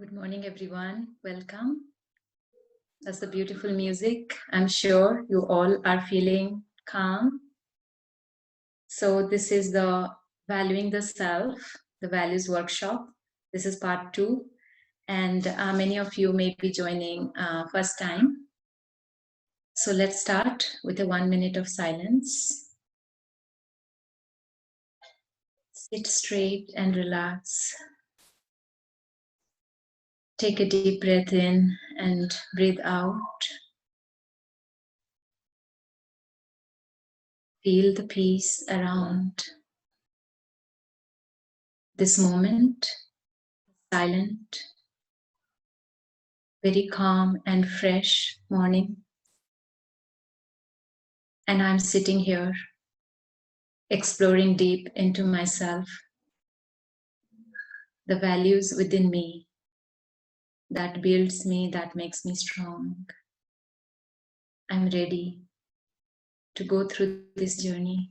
Good morning, everyone. Welcome. That's the beautiful music. I'm sure you all are feeling calm. So this is the Valuing the Self, the Values Workshop. This is part 2. And many of you may be joining first time. So let's start with a 1 minute of silence. Sit straight and relax. Take a deep breath in and breathe out. Feel the peace around this moment, silent, very calm and fresh morning. And I'm sitting here, exploring deep into myself, the values within me that builds me, that makes me strong. I'm ready to go through this journey.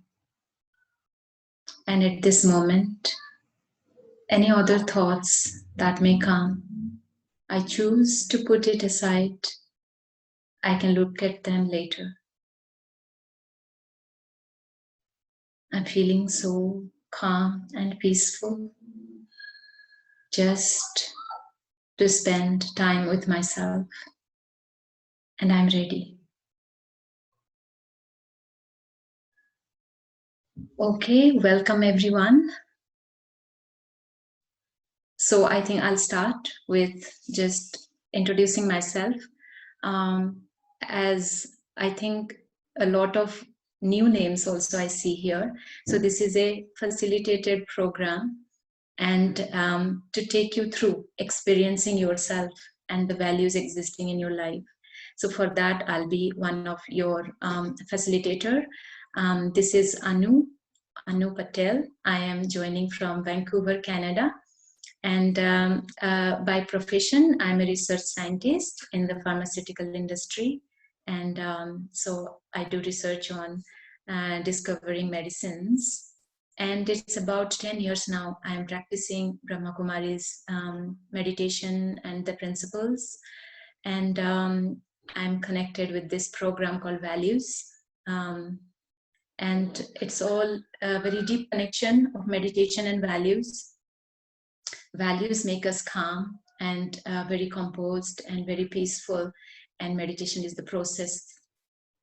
And at this moment, any other thoughts that may come, I choose to put it aside. I can look at them later. I'm feeling so calm and peaceful just to spend time with myself. And I'm ready. Okay, welcome everyone. So I think I'll start with just introducing myself. As I think a lot of new names also I see here. So this is a facilitated program and to take you through experiencing yourself and the values existing in your life. So for that, I'll be one of your facilitator. This is Anu Patel. I am joining from Vancouver, Canada. And by profession, I'm a research scientist in the pharmaceutical industry. And so I do research on discovering medicines. And it's about 10 years now I'm practicing Brahma Kumari's meditation and the principles. And I'm connected with this program called Values. And it's all a very deep connection of meditation and values. Values make us calm and very composed and very peaceful. And meditation is the process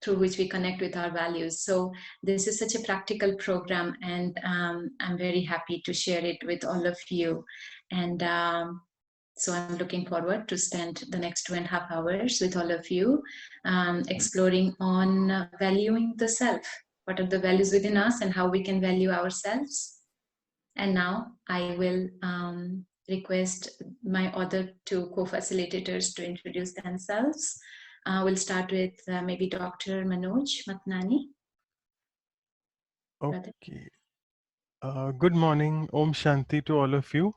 through which we connect with our values. So this is such a practical program, and I'm very happy to share it with all of you. And so I'm looking forward to spend the next 2.5 hours with all of you, exploring on valuing the self. What are the values within us and how we can value ourselves? And now I will request my other two co-facilitators to introduce themselves. We'll start with maybe Dr. Manoj Matnani. Okay. Good morning. Om Shanti to all of you.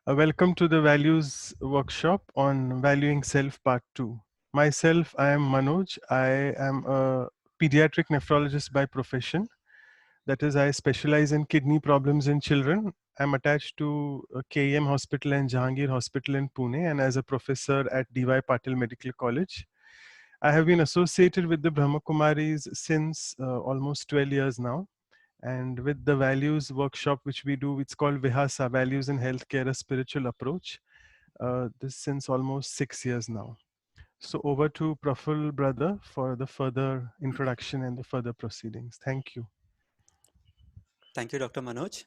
Welcome to the Values Workshop on Valuing Self Part 2. Myself, I am Manoj. I am a pediatric nephrologist by profession. That is, I specialize in kidney problems in children. I'm attached to KEM Hospital and Jahangir Hospital in Pune, and as a professor at DY Patil Medical College. I have been associated with the Brahma Kumaris since almost 12 years now. And with the values workshop, which we do, it's called Vihasa, Values in Healthcare, a Spiritual Approach. This since almost 6 years now. So over to Praful brother for the further introduction and the further proceedings. Thank you. Thank you, Dr. Manoj.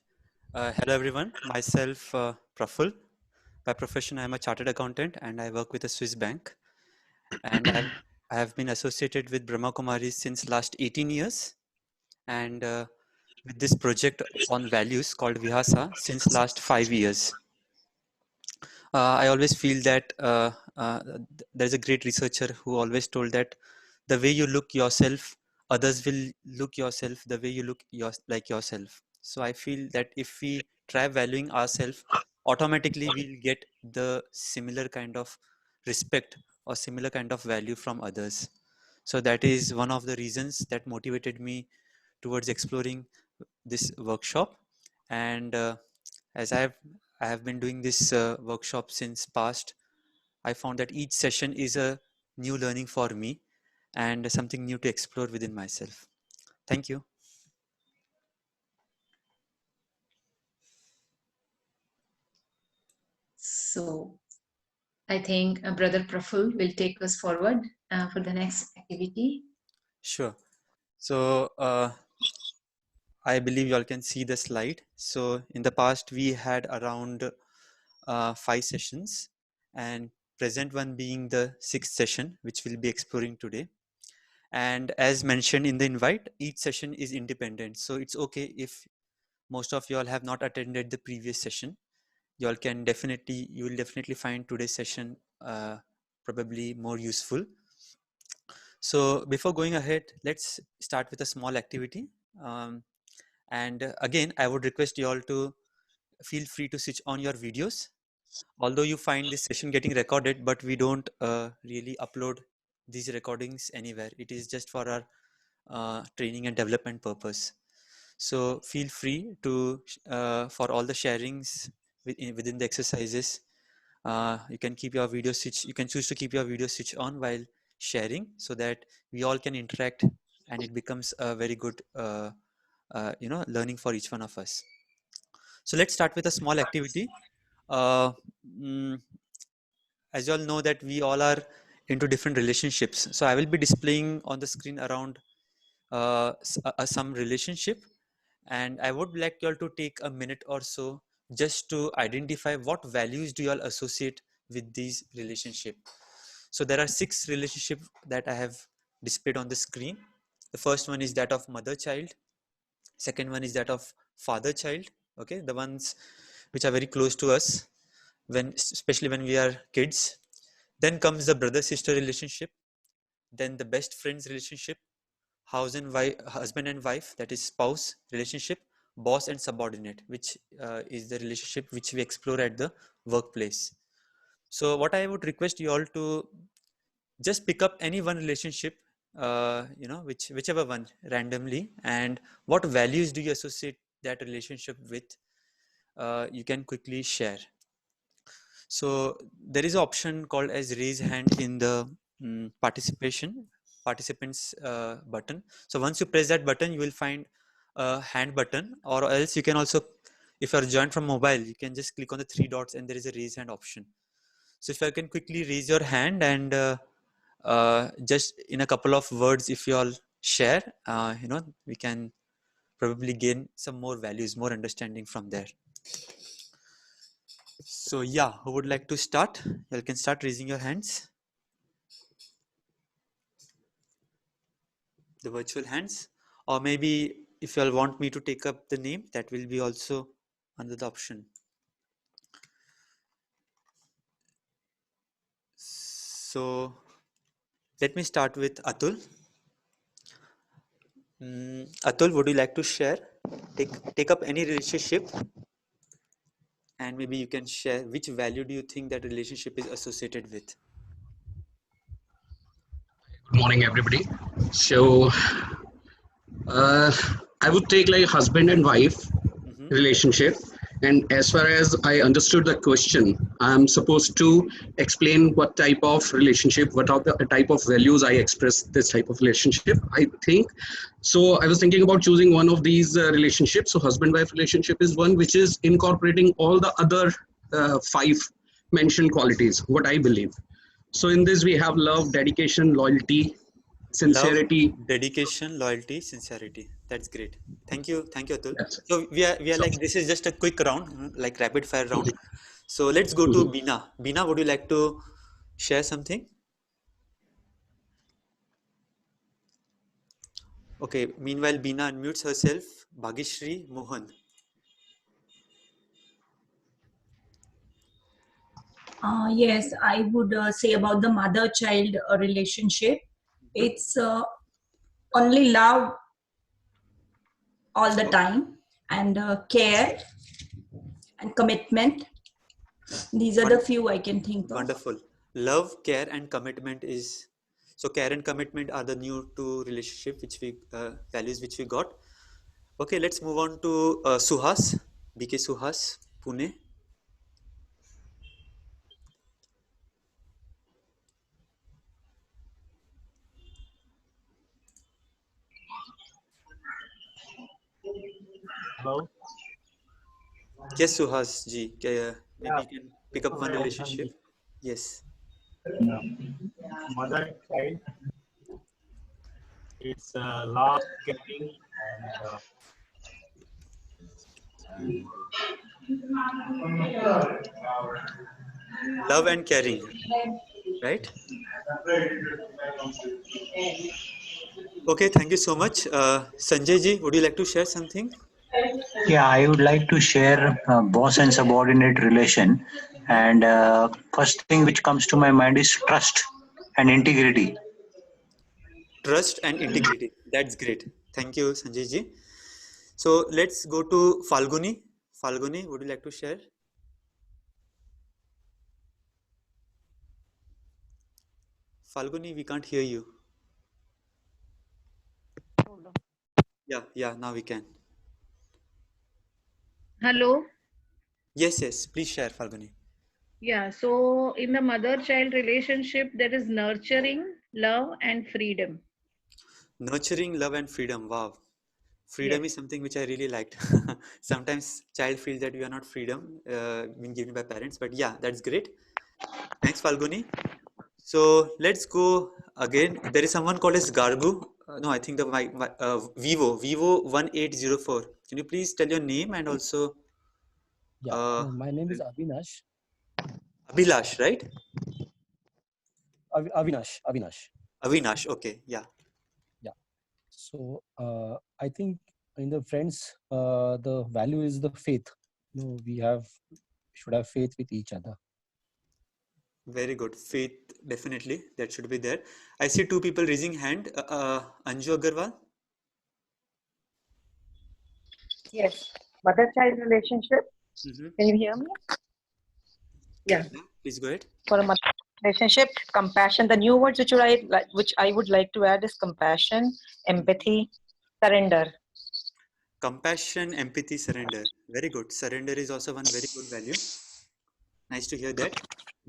Hello, everyone. Myself, Praful. By profession, I am a chartered accountant and I work with a Swiss bank. And I have been associated with Brahma Kumaris since last 18 years. And with this project on values called Vihasa since last 5 years. I always feel that there's a great researcher who always told that the way you look yourself, others will look yourself the way you look like yourself. So I feel that if we try valuing ourselves, automatically we'll get the similar kind of respect or similar kind of value from others. So that is one of the reasons that motivated me towards exploring this workshop. And as I have I have been doing this workshop since past, I found that each session is a new learning for me and something new to explore within myself. Thank you. So I think Brother Praful will take us forward for the next activity. Sure. So I believe you all can see the slide. So in the past, we had around 5 sessions, and present one being the 6th session, which we'll be exploring today. And as mentioned in the invite, each session is independent. So it's okay if most of you all have not attended the previous session. You will definitely find today's session probably more useful. So before going ahead, let's start with a small activity. And again, I would request you all to feel free to switch on your videos. Although you find this session getting recorded, but we don't really upload these recordings anywhere. It is just for our training and development purpose. So feel free to for all the sharings within the exercises. You can keep your video switch. You can choose to keep your video switch on while sharing, so that we all can interact, and it becomes a very good learning for each one of us. So let's start with a small activity. Uh, mm, as you all know that we all are into different relationships. So I will be displaying on the screen around some relationship, and I would like you all to take a minute or so just to identify what values do you all associate with these relationship. So there are 6 relationships that I have displayed on the screen. The first one is that of mother-child. Second one is that of father-child. Okay, the ones which are very close to us, especially when we are kids. Then comes the brother-sister relationship. Then the best friends relationship, husband and wife, that is spouse relationship, boss and subordinate, which is the relationship which we explore at the workplace. So what I would request you all to just pick up any one relationship, whichever one randomly, and what values do you associate that relationship with, you can quickly share. So there is an option called as raise hand in the participants button. So once you press that button, you will find a hand button, or else you can also, if you are joined from mobile, you can just click on the 3 dots and there is a raise hand option. So if you can quickly raise your hand and just in a couple of words, if you all share, we can probably gain some more values, more understanding from there. So yeah, who would like to start? You can start raising your hands. The virtual hands, or maybe if you all want me to take up the name, that will be also another option. So let me start with Atul. Atul, would you like to share? Take up any relationship, and maybe you can share which value do you think that relationship is associated with. Good morning, everybody. So I would take like husband and wife relationship. And as far as I understood the question, I'm supposed to explain what type of relationship, what are the type of values I express this type of relationship, I think. So I was thinking about choosing one of these relationships. So husband-wife relationship is one which is incorporating all the other 5 mentioned qualities, what I believe. So in this we have love, dedication, loyalty, sincerity. Love, dedication, loyalty, sincerity. That's great. Thank you, Atul. Yes. So we are like, this is just a quick round, like rapid fire round. So let's go to Bina. Bina, would you like to share something? Okay. Meanwhile, Bina unmutes herself. Bhagishri, Mohan. Yes, I would say about the mother-child relationship. It's only love all the time, and care and commitment. These are the few I can think of. Wonderful. Love, care, and commitment is, so care and commitment are the new 2 relationship which we values which we got. Okay, let's move on to Suhas, BK Suhas, Pune. Hello. Yes, Suhas ji. Maybe Yeah. you can pick up one relationship. Yes. Mother and child. It's love, caring, and Love and caring, right? Okay, thank you so much. Sanjay ji, would you like to share something? Yeah, I would like to share boss and subordinate relation. And first thing which comes to my mind is trust and integrity. Trust and integrity. That's great. Thank you, Sanjay ji. So let's go to Falguni. Falguni, would you like to share? Falguni, we can't hear you. Yeah, now we can. Hello. Yes, please share, Falguni. Yeah, so in the mother-child relationship, there is nurturing, love, and freedom. Nurturing, love, and freedom. Wow. Freedom is something which I really liked. Sometimes child feels that we are not freedom being given by parents, but yeah, that's great. Thanks, Falguni. So let's go again. There is someone called as Gargu. No, I think the Vivo 1804. Can you please tell your name and also My name is Avinash. Abhilash, right? Avinash. Avinash. Okay, yeah. So I think in the friends, the value is the faith. We should have faith with each other. Very good. Faith, definitely. That should be there. I see two people raising hand. Anju Agarwal. Yes, mother-child relationship. Can you hear me? Yeah. Please go ahead. For a mother relationship, compassion. The new words which I would like to add is compassion, empathy, surrender. Compassion, empathy, surrender. Very good. Surrender is also one very good value. Nice to hear that.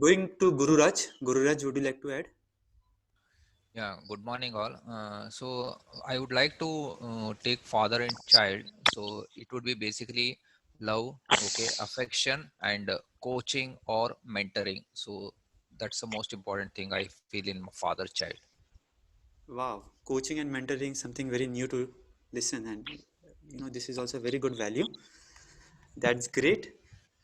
Going to Guru Raj. Guru Raj, would you like to add? Yeah, good morning all. So I would like to take father and child. So it would be basically love, okay, affection and coaching or mentoring. So that's the most important thing I feel in father child. Wow, coaching and mentoring, something very new to listen, and this is also very good value. That's great.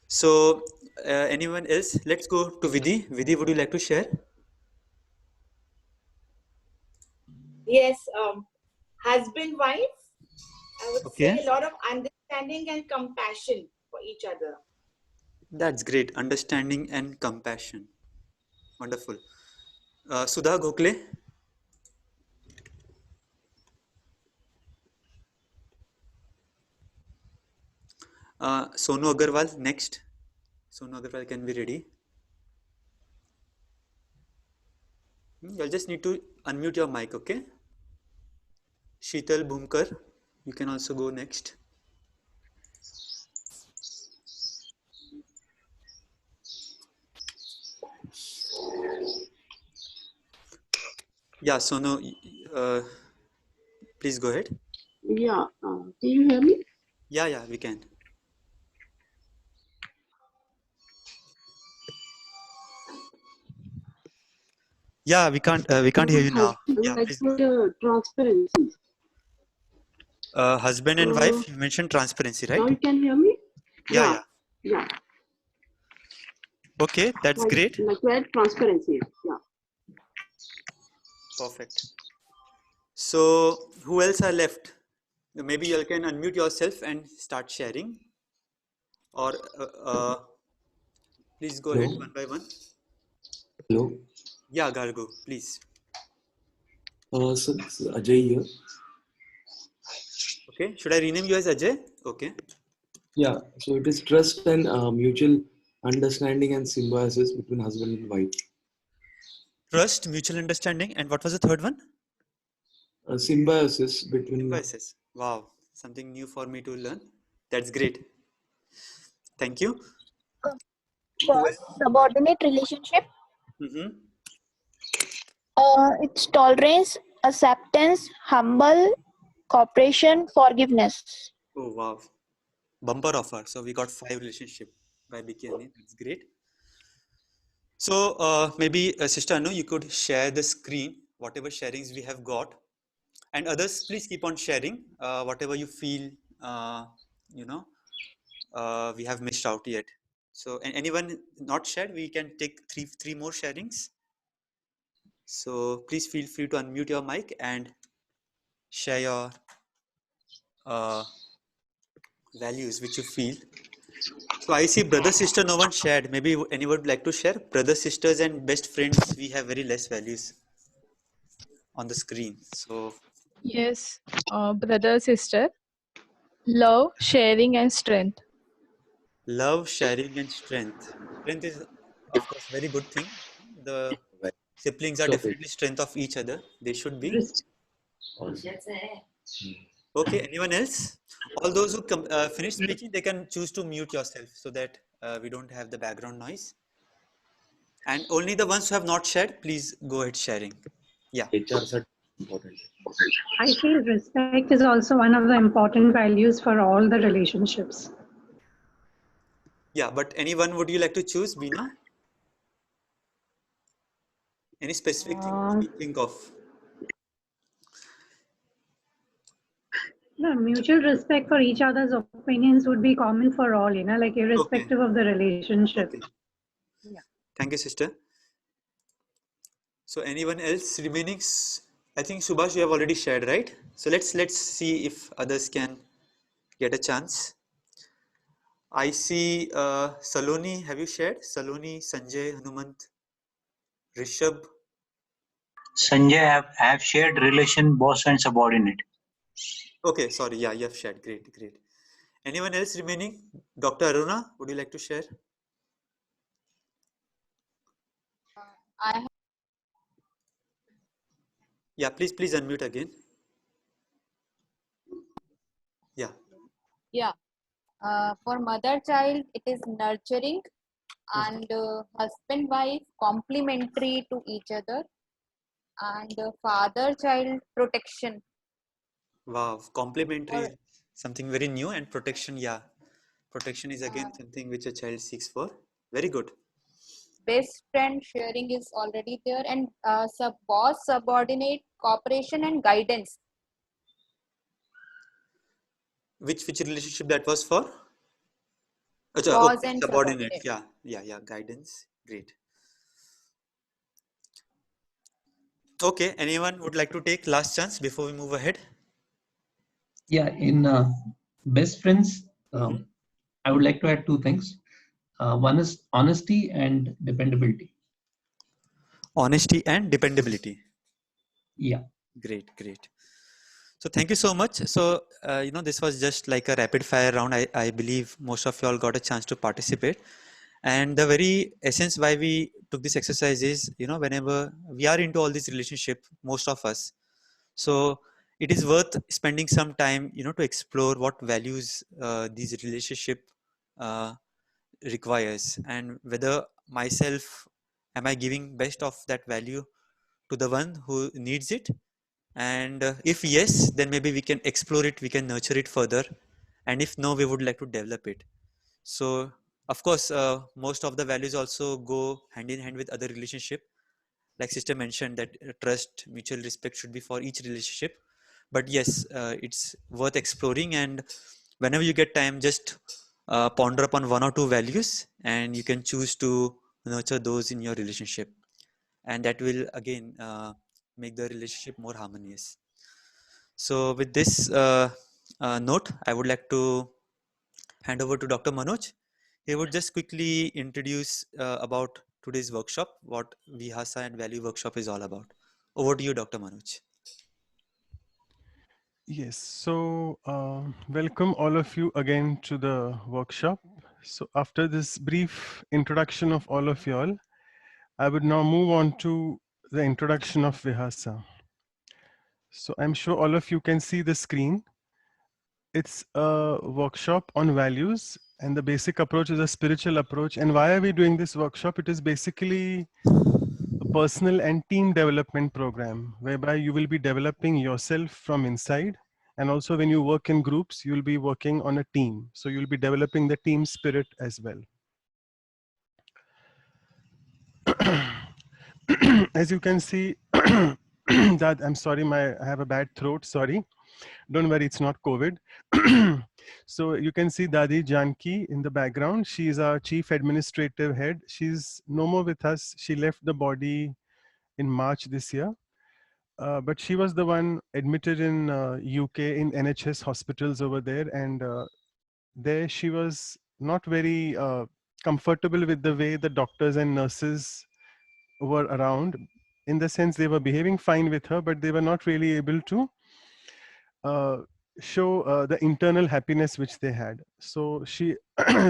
So anyone else? Let's go to Vidhi. Vidhi, would you like to share? Yes, husband, wife, I would Okay. say a lot of understanding and compassion for each other. That's great. Understanding and compassion. Wonderful. Sudha Gokhale. Sonu Agarwal, next. Sonu Agarwal can be ready. You'll just need to unmute your mic, okay? Sheetal Bhumkar, you can also go next. Yeah, Sonu, please go ahead. Yeah, can you hear me? Yeah, we can. Yeah, we can't hear you now. Yeah, please go ahead. Transparency. Husband and wife, you mentioned transparency, right? Now you can hear me? Yeah. Okay, that's great. Like transparency. Yeah. Perfect. So, who else are left? Maybe you can unmute yourself and start sharing. Or please go ahead one by one. Hello. Yeah, Gargo, please. So it's Ajay here. Okay, should I rename you as Ajay? Okay. Yeah, so it is trust and mutual understanding and symbiosis between husband and wife. Trust, mutual understanding, and what was the third one? Symbiosis between. Symbiosis. Wow, something new for me to learn. That's great. Thank you. Subordinate relationship. It's tolerance, acceptance, humble, cooperation, forgiveness. Oh wow, bumper offer. So we got 5 relationship by beginning. That's great. So maybe Sister Anu, you could share the screen, whatever sharings we have got, and others, please keep on sharing whatever you feel, you know, we have missed out yet. So anyone not shared, we can take three more sharings. So please feel free to unmute your mic and share your values which you feel. So I see brother, sister, no one shared. Maybe anyone would like to share? Brothers, sisters, and best friends, we have very less values on the screen. So Yes, brother, sister, love, sharing, and strength. love, sharing, and strength. Strength is, of course, very good thing. The siblings are definitely strength of each other. They should be. Okay, anyone else? All those who finish speaking, they can choose to mute yourself so that we don't have the background noise. And only the ones who have not shared, please go ahead sharing. Yeah. HRs are important. I feel respect is also one of the important values for all the relationships. Yeah, but anyone would you like to choose, Beena? Any specific thing you think of? No, mutual respect for each other's opinions would be common for all, like irrespective of the relationship. Okay. Thank you, sister. So anyone else remaining? I think Subhash, you have already shared, right? So let's see if others can get a chance. I see Saloni. Have you shared? Saloni, Sanjay, Hanumant, Rishabh. Sanjay, I have shared relation boss and subordinate. Okay, sorry. Yeah, you have shared. Great, great. Anyone else remaining? Dr. Aruna, would you like to share? I have, Yeah, please unmute again. Yeah. yeah. For mother child, it is nurturing, and husband wife complementary to each other, and father child protection. Wow, complementary, something very new, and protection. Yeah, protection is again something which a child seeks for. Very good. Best friend sharing is already there, and boss subordinate cooperation and guidance. Which relationship that was for? Boss Okay, and subordinate. subordinate. Yeah. Guidance. Great. Okay. Anyone would like to take last chance before we move ahead? Yeah, in best friends, I would like to add 2 things. One is honesty and dependability. Honesty and dependability. Yeah. Great. So thank you so much. So, this was just like a rapid fire round. I believe most of you all got a chance to participate. And the very essence why we took this exercise is, whenever we are into all these relationship, most of us, so it is worth spending some time, to explore what values these relationship requires, and whether myself, am I giving best of that value to the one who needs it. And if yes, then maybe we can explore it, we can nurture it further. And if no, we would like to develop it. So of course, most of the values also go hand in hand with other relationship. Like sister mentioned that trust, mutual respect should be for each relationship. But yes, it's worth exploring, and whenever you get time, just ponder upon 1 or 2 values, and you can choose to nurture those in your relationship, and that will again make the relationship more harmonious. So with this note, I would like to hand over to Dr. Manoj. He would just quickly introduce about today's workshop, what Vihasa and Value Workshop is all about. Over to you, Dr. Manoj. Yes, so welcome all of you again to the workshop. So after this brief introduction of all of you all, I would now move on to the introduction of Vihasa. So I'm sure all of you can see the screen. It's a workshop on values, and the basic approach is a spiritual approach. And why are we doing this workshop? It is basically a personal and team development program whereby you will be developing yourself from inside And also when you work in groups, you'll be working on a team. So you'll be developing the team spirit as well. As you can see, that I'm sorry, I have a bad throat, sorry. Don't worry, it's not COVID. So you can see Dadi Janki in the background. She is our chief administrative head. She's no more with us. She left the body in March this year. But she was the one admitted in UK in NHS hospitals over there. And there she was not very comfortable with the way the doctors and nurses were around, in the sense they were behaving fine with her, but they were not really able to uh, show the internal happiness which they had. So she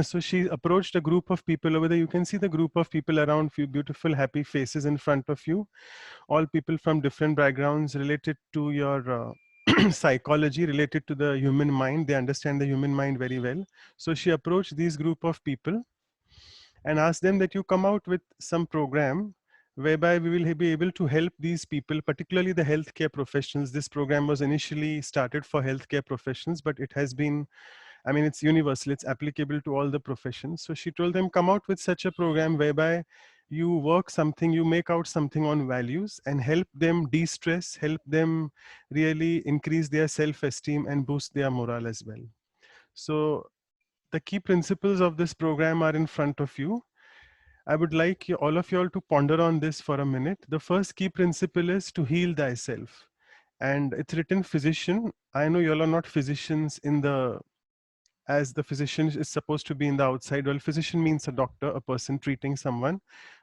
so she approached a group of people over there. You can see the group of people around, few beautiful happy faces in front of you, all people from different backgrounds related to your psychology, related to the human mind. They understand the human mind very well. So she approached these group of people and asked them that you come out with some program whereby we will be able to help these people, particularly the healthcare professionals. This program was initially started for healthcare professions, but it has been, I mean, it's universal, it's applicable to all the professions. So she told them, come out with such a program whereby you work something, you make out something on values and help them de-stress, help them really increase their self-esteem and boost their morale as well. So the key principles of this program are in front of you. I would like all of you all to ponder on this for a minute. The first key principle is to heal thyself. And it's written physician. I know you all are not physicians in the, as the physician is supposed to be in the outside. Well, physician means a doctor, a person treating someone.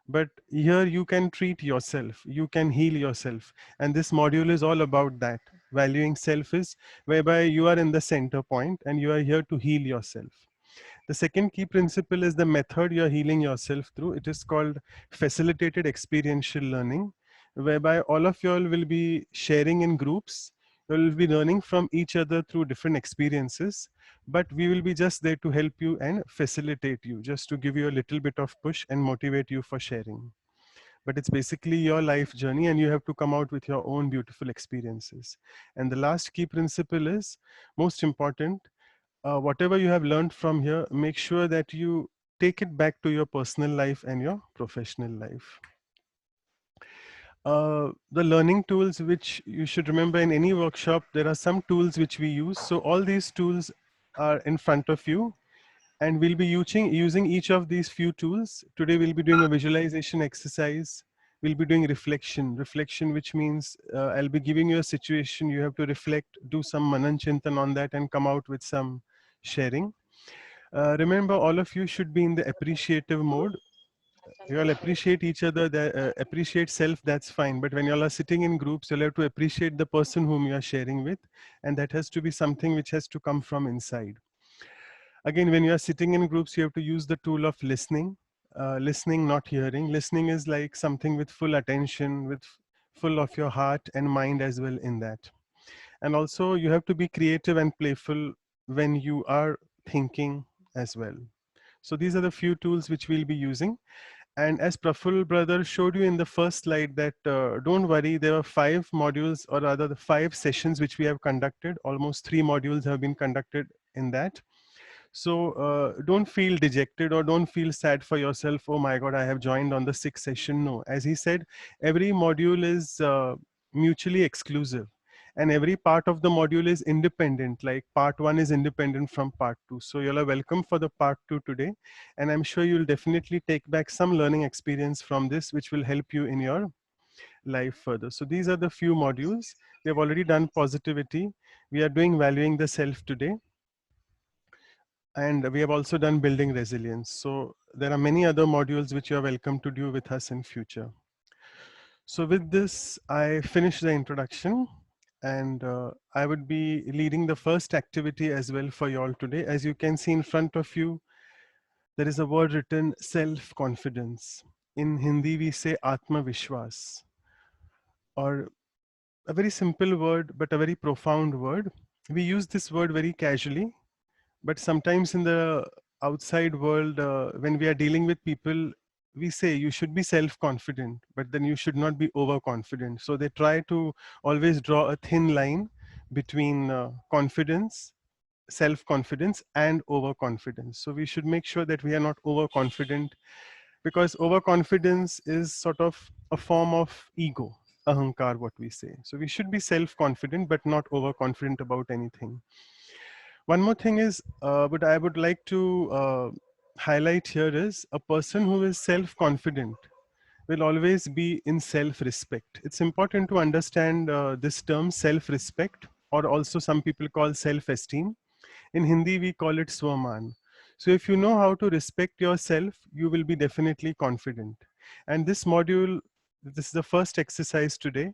But here you can treat yourself. You can heal yourself. And this module is all about that. Valuing self is whereby you are in the center point and you are here to heal yourself. The second key principle is the method you're healing yourself through. It is called facilitated experiential learning, whereby all of you all will be sharing in groups. You'll be learning from each other through different experiences, but we will be just there to help you and facilitate you, just to give you a little bit of push and motivate you for sharing. But it's basically your life journey and you have to come out with your own beautiful experiences. And the last key principle is most important. Whatever you have learned from here, make sure that you take it back to your personal life and your professional life. The learning tools which you should remember in any workshop, there are some tools which we use. So all these tools are in front of you and we'll be using each of these few tools. Today we'll be doing a visualization exercise. We'll be doing reflection, which means I'll be giving you a situation. You have to reflect, do some manan chintan on that and come out with some sharing. Remember, all of you should be in the appreciative mode. You all appreciate each other, appreciate self, that's fine. But when you all are sitting in groups, you'll have to appreciate the person whom you are sharing with. And that has to be something which has to come from inside. Again, when you are sitting in groups, you have to use the tool of listening. Listening, not hearing. Listening is like something with full attention, with full of your heart and mind as well in that. And also you have to be creative and playful when you are thinking as well. So these are the few tools which we'll be using. And as Praful brother showed you in the first slide that don't worry, there are 5 modules, or rather the 5 sessions which we have conducted. Almost 3 modules have been conducted in that. So don't feel dejected or don't feel sad for yourself. Oh my God, I have joined on the 6th session. No, as he said, every module is mutually exclusive. And every part of the module is independent, like part 1 is independent from part 2. So you're welcome for the part 2 today. And I'm sure you'll definitely take back some learning experience from this, which will help you in your life further. So these are the few modules. We have already done positivity. We are doing valuing the self today. And we have also done building resilience. So there are many other modules which you are welcome to do with us in future. So with this, I finish the introduction. And I would be leading the first activity as well for you all today. As you can see in front of you, there is a word written self-confidence. In Hindi, we say Atma Vishwas, or a very simple word, but a very profound word. We use this word very casually, but sometimes in the outside world, when we are dealing with people, we say you should be self-confident, but then you should not be overconfident. So they try to always draw a thin line between confidence, self-confidence, and overconfidence. So we should make sure that we are not overconfident, because overconfidence is sort of a form of ego, ahankar, what we say. So we should be self-confident, but not overconfident about anything. One more thing is, what I would like to highlight here is a person who is self-confident will always be in self-respect. It's important to understand this term self-respect, or also some people call self-esteem. In Hindi, we call it swaman. So if you know how to respect yourself, you will be definitely confident. And this module, this is the first exercise today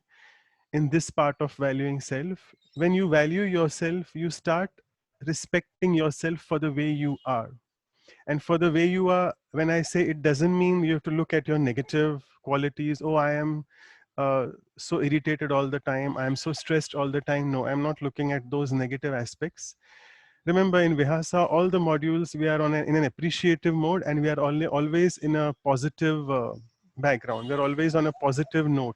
in this part of valuing self. When you value yourself, you start respecting yourself for the way you are. And for the way you are, when I say, it doesn't mean you have to look at your negative qualities. Oh, I am so irritated all the time, I am so stressed all the time. No, I'm not looking at those negative aspects. Remember, in Vihasa, all the modules, we are in an appreciative mode, and we are always in a positive background. We're always on a positive note.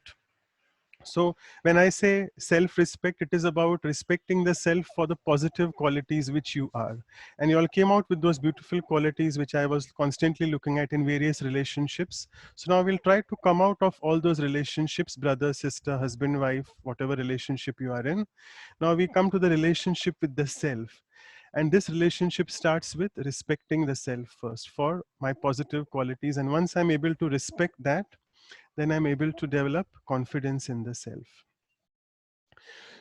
So when I say self-respect, it is about respecting the self for the positive qualities which you are. And you all came out with those beautiful qualities which I was constantly looking at in various relationships. So now we'll try to come out of all those relationships, brother, sister, husband, wife, whatever relationship you are in. Now we come to the relationship with the self. And this relationship starts with respecting the self first for my positive qualities. And once I'm able to respect that, then I'm able to develop confidence in the self.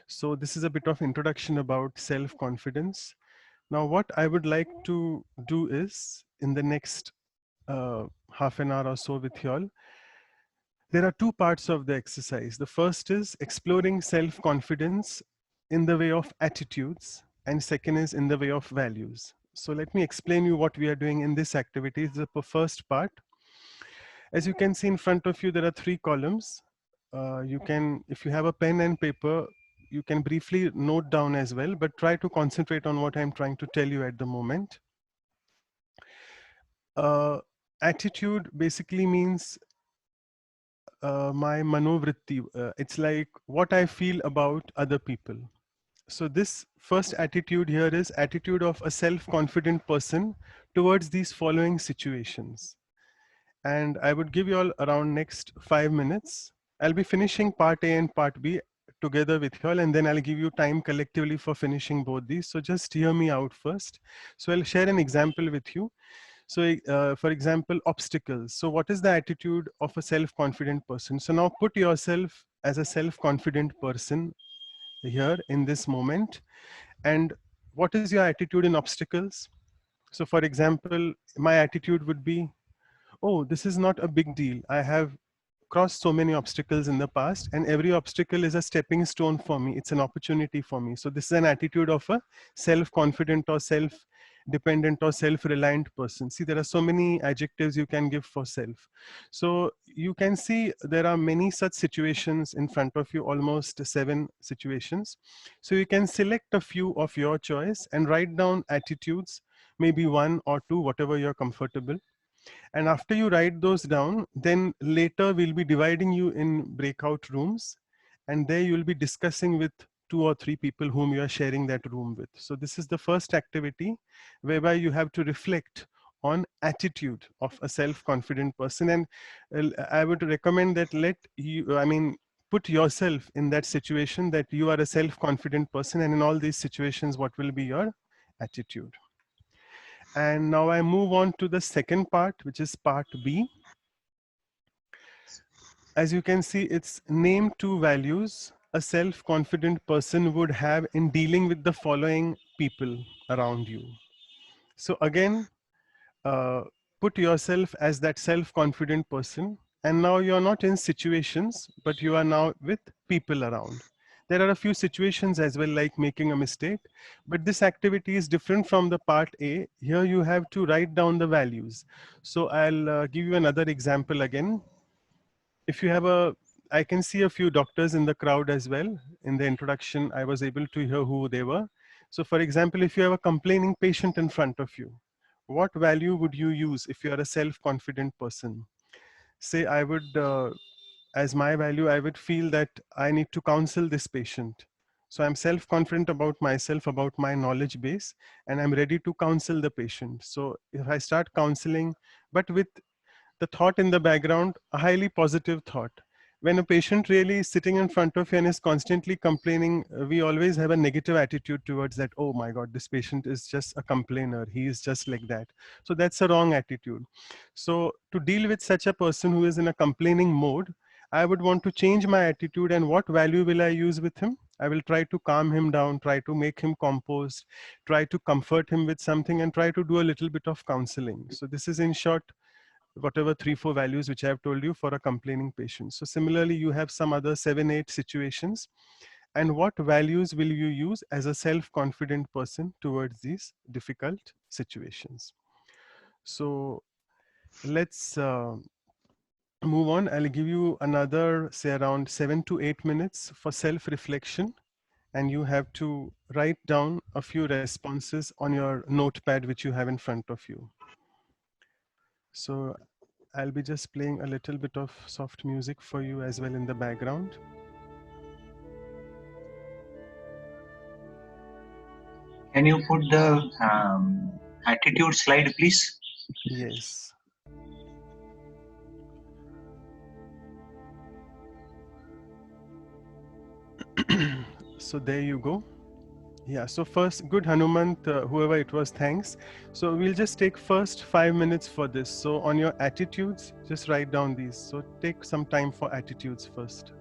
So this is a bit of introduction about self-confidence. Now, what I would like to do is, in the next half an hour or so with you all, there are two parts of the exercise. The first is exploring self-confidence in the way of attitudes, and second is in the way of values. So let me explain you what we are doing in this activity. This is the first part. As you can see in front of you, there are 3 columns. You can, if you have a pen and paper, you can briefly note down as well, but try to concentrate on what I'm trying to tell you at the moment. Attitude basically means my manovritti. It's like what I feel about other people. So this first attitude here is attitude of a self-confident person towards these following situations. And I would give you all around next 5 minutes. I'll be finishing part A and part B together with you all, and then I'll give you time collectively for finishing both these. So just hear me out first. So I'll share an example with you. So for example, obstacles. So what is the attitude of a self-confident person? So now put yourself as a self-confident person here in this moment. And what is your attitude in obstacles? So for example, my attitude would be, oh, this is not a big deal. I have crossed so many obstacles in the past, and every obstacle is a stepping stone for me. It's an opportunity for me. So this is an attitude of a self-confident or self-dependent or self-reliant person. See, there are so many adjectives you can give for self. So you can see there are many such situations in front of you, almost 7 situations. So you can select a few of your choice and write down attitudes, maybe 1 or 2, whatever you're comfortable. And after you write those down, then later we'll be dividing you in breakout rooms, and there you'll be discussing with 2 or 3 people whom you are sharing that room with. So this is the first activity whereby you have to reflect on attitude of a self-confident person. And I would recommend that put yourself in that situation, that you are a self-confident person, and in all these situations, what will be your attitude? And now I move on to the second part, which is part B. As you can see, it's name 2 values a self-confident person would have in dealing with the following people around you. So again, put yourself as that self-confident person. And now you're not in situations, but you are now with people around. There are a few situations as well, like making a mistake, but this activity is different from the part A. Here you have to write down the values. So I'll give you another example again. If you have I can see a few doctors in the crowd as well. In the introduction, I was able to hear who they were. So for example, if you have a complaining patient in front of you, what value would you use if you are a self-confident person? Say I would, as my value, I would feel that I need to counsel this patient. So I'm self-confident about myself, about my knowledge base, and I'm ready to counsel the patient. So if I start counseling, but with the thought in the background, a highly positive thought. When a patient really is sitting in front of you and is constantly complaining, we always have a negative attitude towards that. Oh my God, this patient is just a complainer. He is just like that. So that's a wrong attitude. So to deal with such a person who is in a complaining mode, I would want to change my attitude, and what value will I use with him? I will try to calm him down, try to make him composed, try to comfort him with something, and try to do a little bit of counseling. So this is in short whatever 3-4 values which I have told you for a complaining patient. So similarly, you have some other 7-8 situations. And what values will you use as a self-confident person towards these difficult situations? So let's move on. I'll give you another, say, around 7 to 8 minutes for self-reflection. And you have to write down a few responses on your notepad which you have in front of you. So I'll be just playing a little bit of soft music for you as well in the background. Can you put the attitude slide, please? Yes. So there you go. Yeah, so first, good Hanumant, whoever it was, thanks. So we'll just take first 5 minutes for this. So on your attitudes, just write down these. So take some time for attitudes first.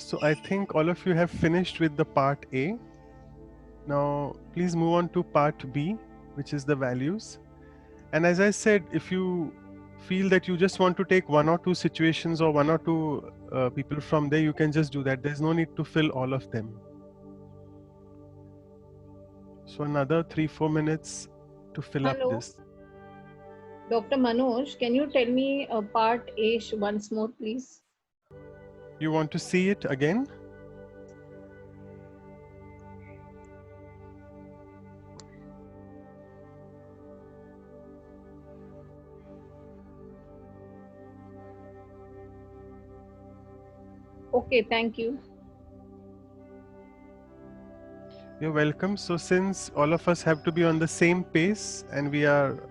So I think all of you have finished with the part A. Now please move on to part B, which is the values. And as I said, if you feel that you just want to take one or two situations or one or two people from there, you can just do that. There's no need to fill all of them. So another 3-4 minutes to fill up Hello. this. Dr. Manoj, can you tell me part A once more, please? You want to see it again? Okay, thank you. You're welcome. So since all of us have to be on the same pace and we are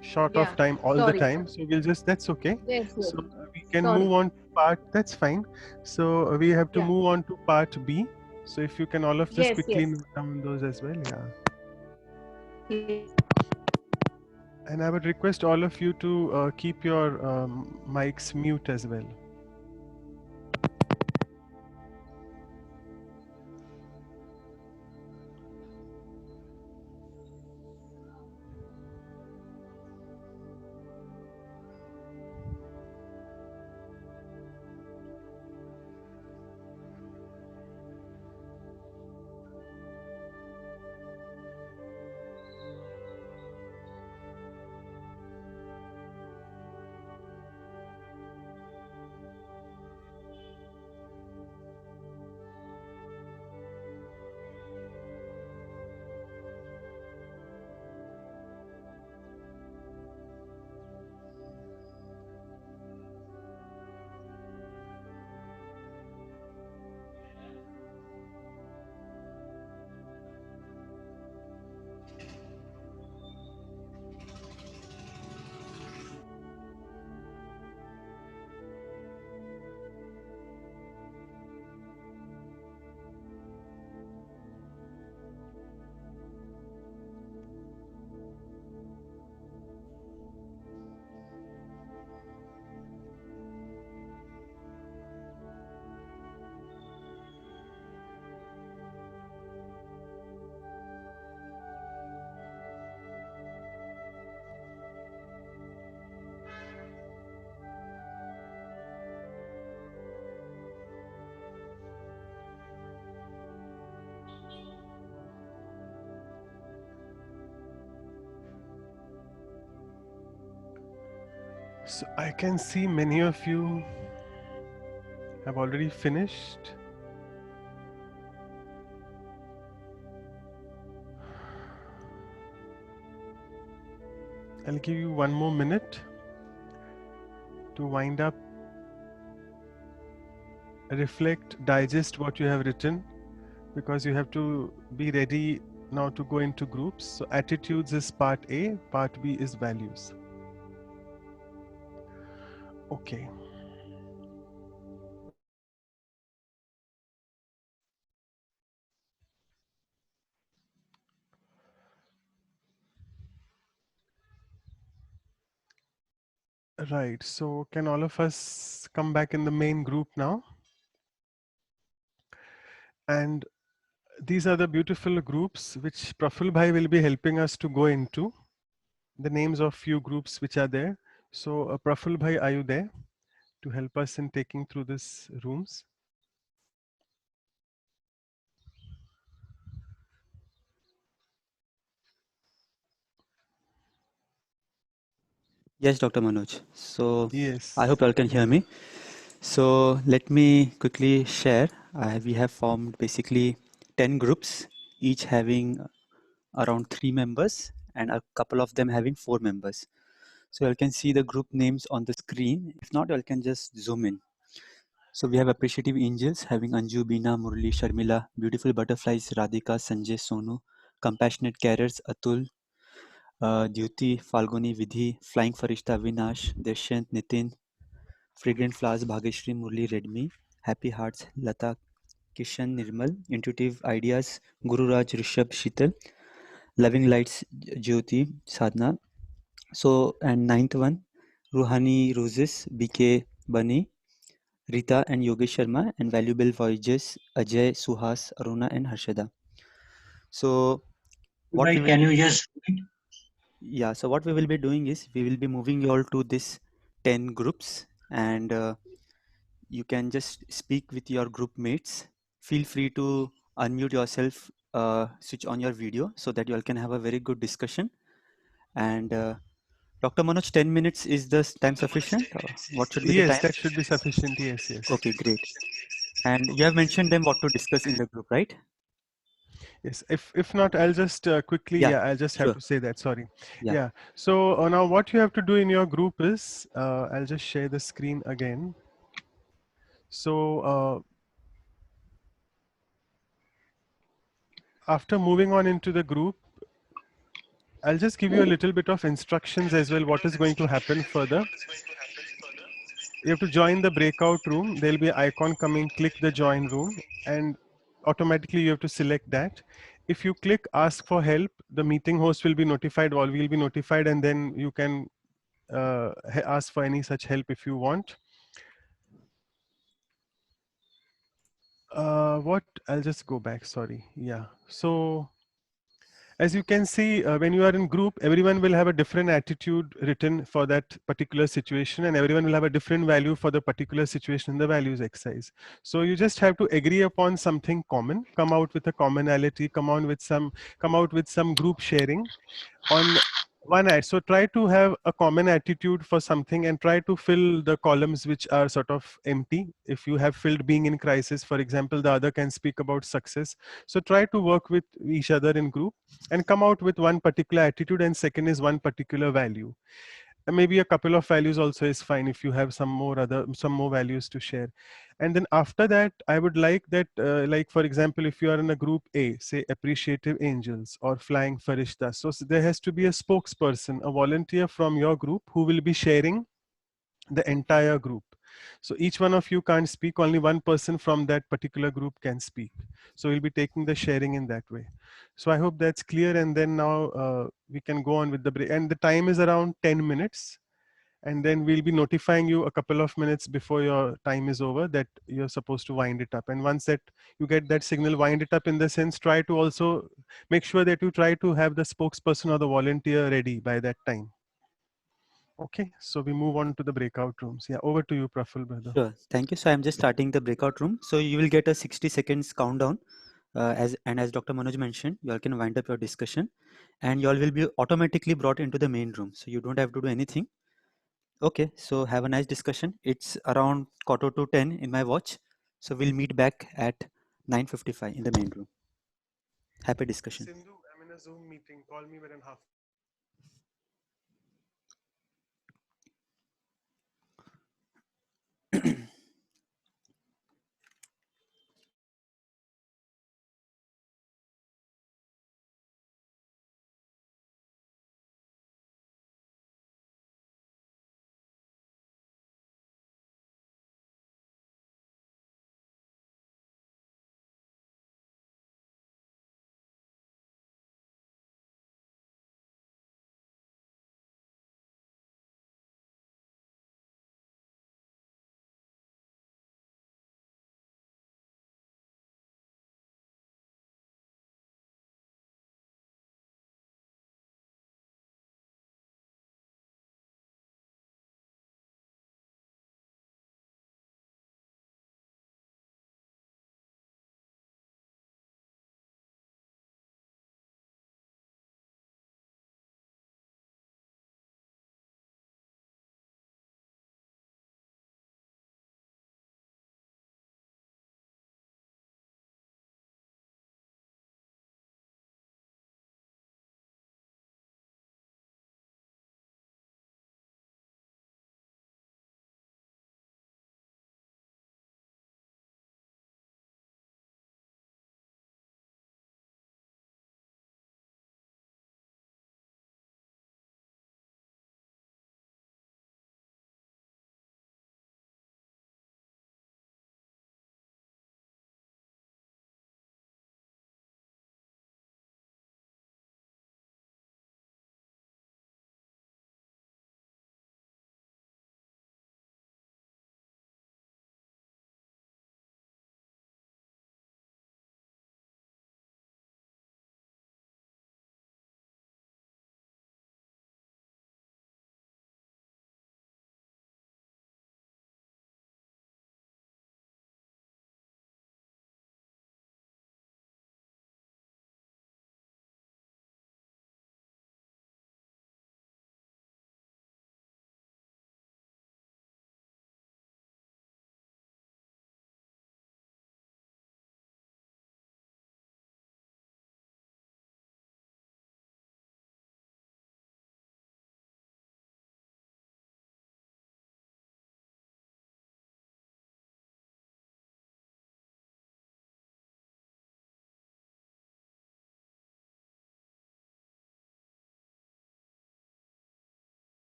short of Yeah, time all the sorry. time, so we'll just, that's okay. Yes, yes. So we can Sorry. move on to part, that's fine. So we have to Yeah. move on to part B. So if you can all of just Yes, quickly yes. note down those as well, yeah. Yes. And I would request all of you to keep your mics mute as well. So I can see many of you have already finished. I'll give you one more minute to wind up, reflect, digest what you have written, because you have to be ready now to go into groups. So attitudes is part A, part B is values. Okay. Right, so can all of us come back in the main group now? And these are the beautiful groups which Praful Bhai will be helping us to go into. The names of few groups which are there. So Praful Bhai, are you there to help us in taking through these rooms? Yes, Dr. Manoj. So Yes. I hope you all can hear me. So let me quickly share. We have formed basically 10 groups, each having around 3 members and a couple of them having 4 members. So you can see the group names on the screen. If not, you can just zoom in. So we have appreciative angels having Anju, Beena, Murli, Sharmila, beautiful butterflies, Radhika, Sanjay, Sonu, compassionate carers, Atul, Dyuti, Falguni, Vidhi, Flying Farishta, Vinash, Deshant, Nitin, Fragrant Flowers, Bhageshri, Murli, Redmi, Happy Hearts, Lata, Kishan, Nirmal, Intuitive Ideas, Guru Raj, Rishabh, Shital, Loving Lights, Jyoti, Sadhna. So, and ninth one, Ruhani Roses, BK, Bunny, Rita and Yogesh Sharma, and valuable voyages Ajay, Suhas, Aruna, and Harshada. So, what we Right, will, can you just yeah, so what we will be doing is we will be moving you all to this 10 groups, and you can just speak with your group mates. Feel free to unmute yourself, switch on your video so that you all can have a very good discussion. And Dr. Manoj, 10 minutes is the time sufficient? Or what should be the Yes, time? that should be sufficient. Yes, yes. Okay, great. And you have mentioned them what to discuss in the group, right? Yes, if not, I'll just quickly, Yeah, I'll just have sure. to say that, sorry. Yeah. Yeah, so now what you have to do in your group is, I'll just share the screen again. So after moving on into the group, I'll just give you a little bit of instructions as well, what is going to happen further. You have to join the breakout room. There'll be an icon coming, click the join room, and automatically you have to select that. If you click ask for help, the meeting host will be notified, all will be notified, and then you can ask for any such help if you want. What, I'll just go back, sorry. Yeah, so as you can see, when you are in group, everyone will have a different attitude written for that particular situation, and everyone will have a different value for the particular situation in the values exercise. So you just have to agree upon something common, come out with a commonality, come out with some group sharing on one ad. So try to have a common attitude for something and try to fill the columns which are sort of empty. If you have filled being in crisis, for example, the other can speak about success. So try to work with each other in group and come out with one particular attitude, and second is one particular value. And maybe a couple of values also is fine if you have some more values to share. And then after that, I would like that, like for example, if you are in a group A, say appreciative angels or flying farishtas, so there has to be a spokesperson, a volunteer from your group who will be sharing the entire group. So each one of you can't speak, only one person from that particular group can speak. So we'll be taking the sharing in that way. So I hope that's clear. And then now we can go on with the break. And the time is around 10 minutes. And then we'll be notifying you a couple of minutes before your time is over that you're supposed to wind it up. And once that you get that signal, wind it up, in the sense, try to also make sure that you try to have the spokesperson or the volunteer ready by that time. Okay, so we move on to the breakout rooms. Yeah, over to you, Praful, brother. Sure. Thank you. So I'm just starting the breakout room. So you will get a 60 seconds countdown. As Dr. Manoj mentioned, you all can wind up your discussion, and you all will be automatically brought into the main room. So you don't have to do anything. Okay. So have a nice discussion. It's around 9:45 in my watch. So we'll meet back at 9:55 in the main room. Happy discussion. Sindhu, I'm in a Zoom meeting. Call me within half.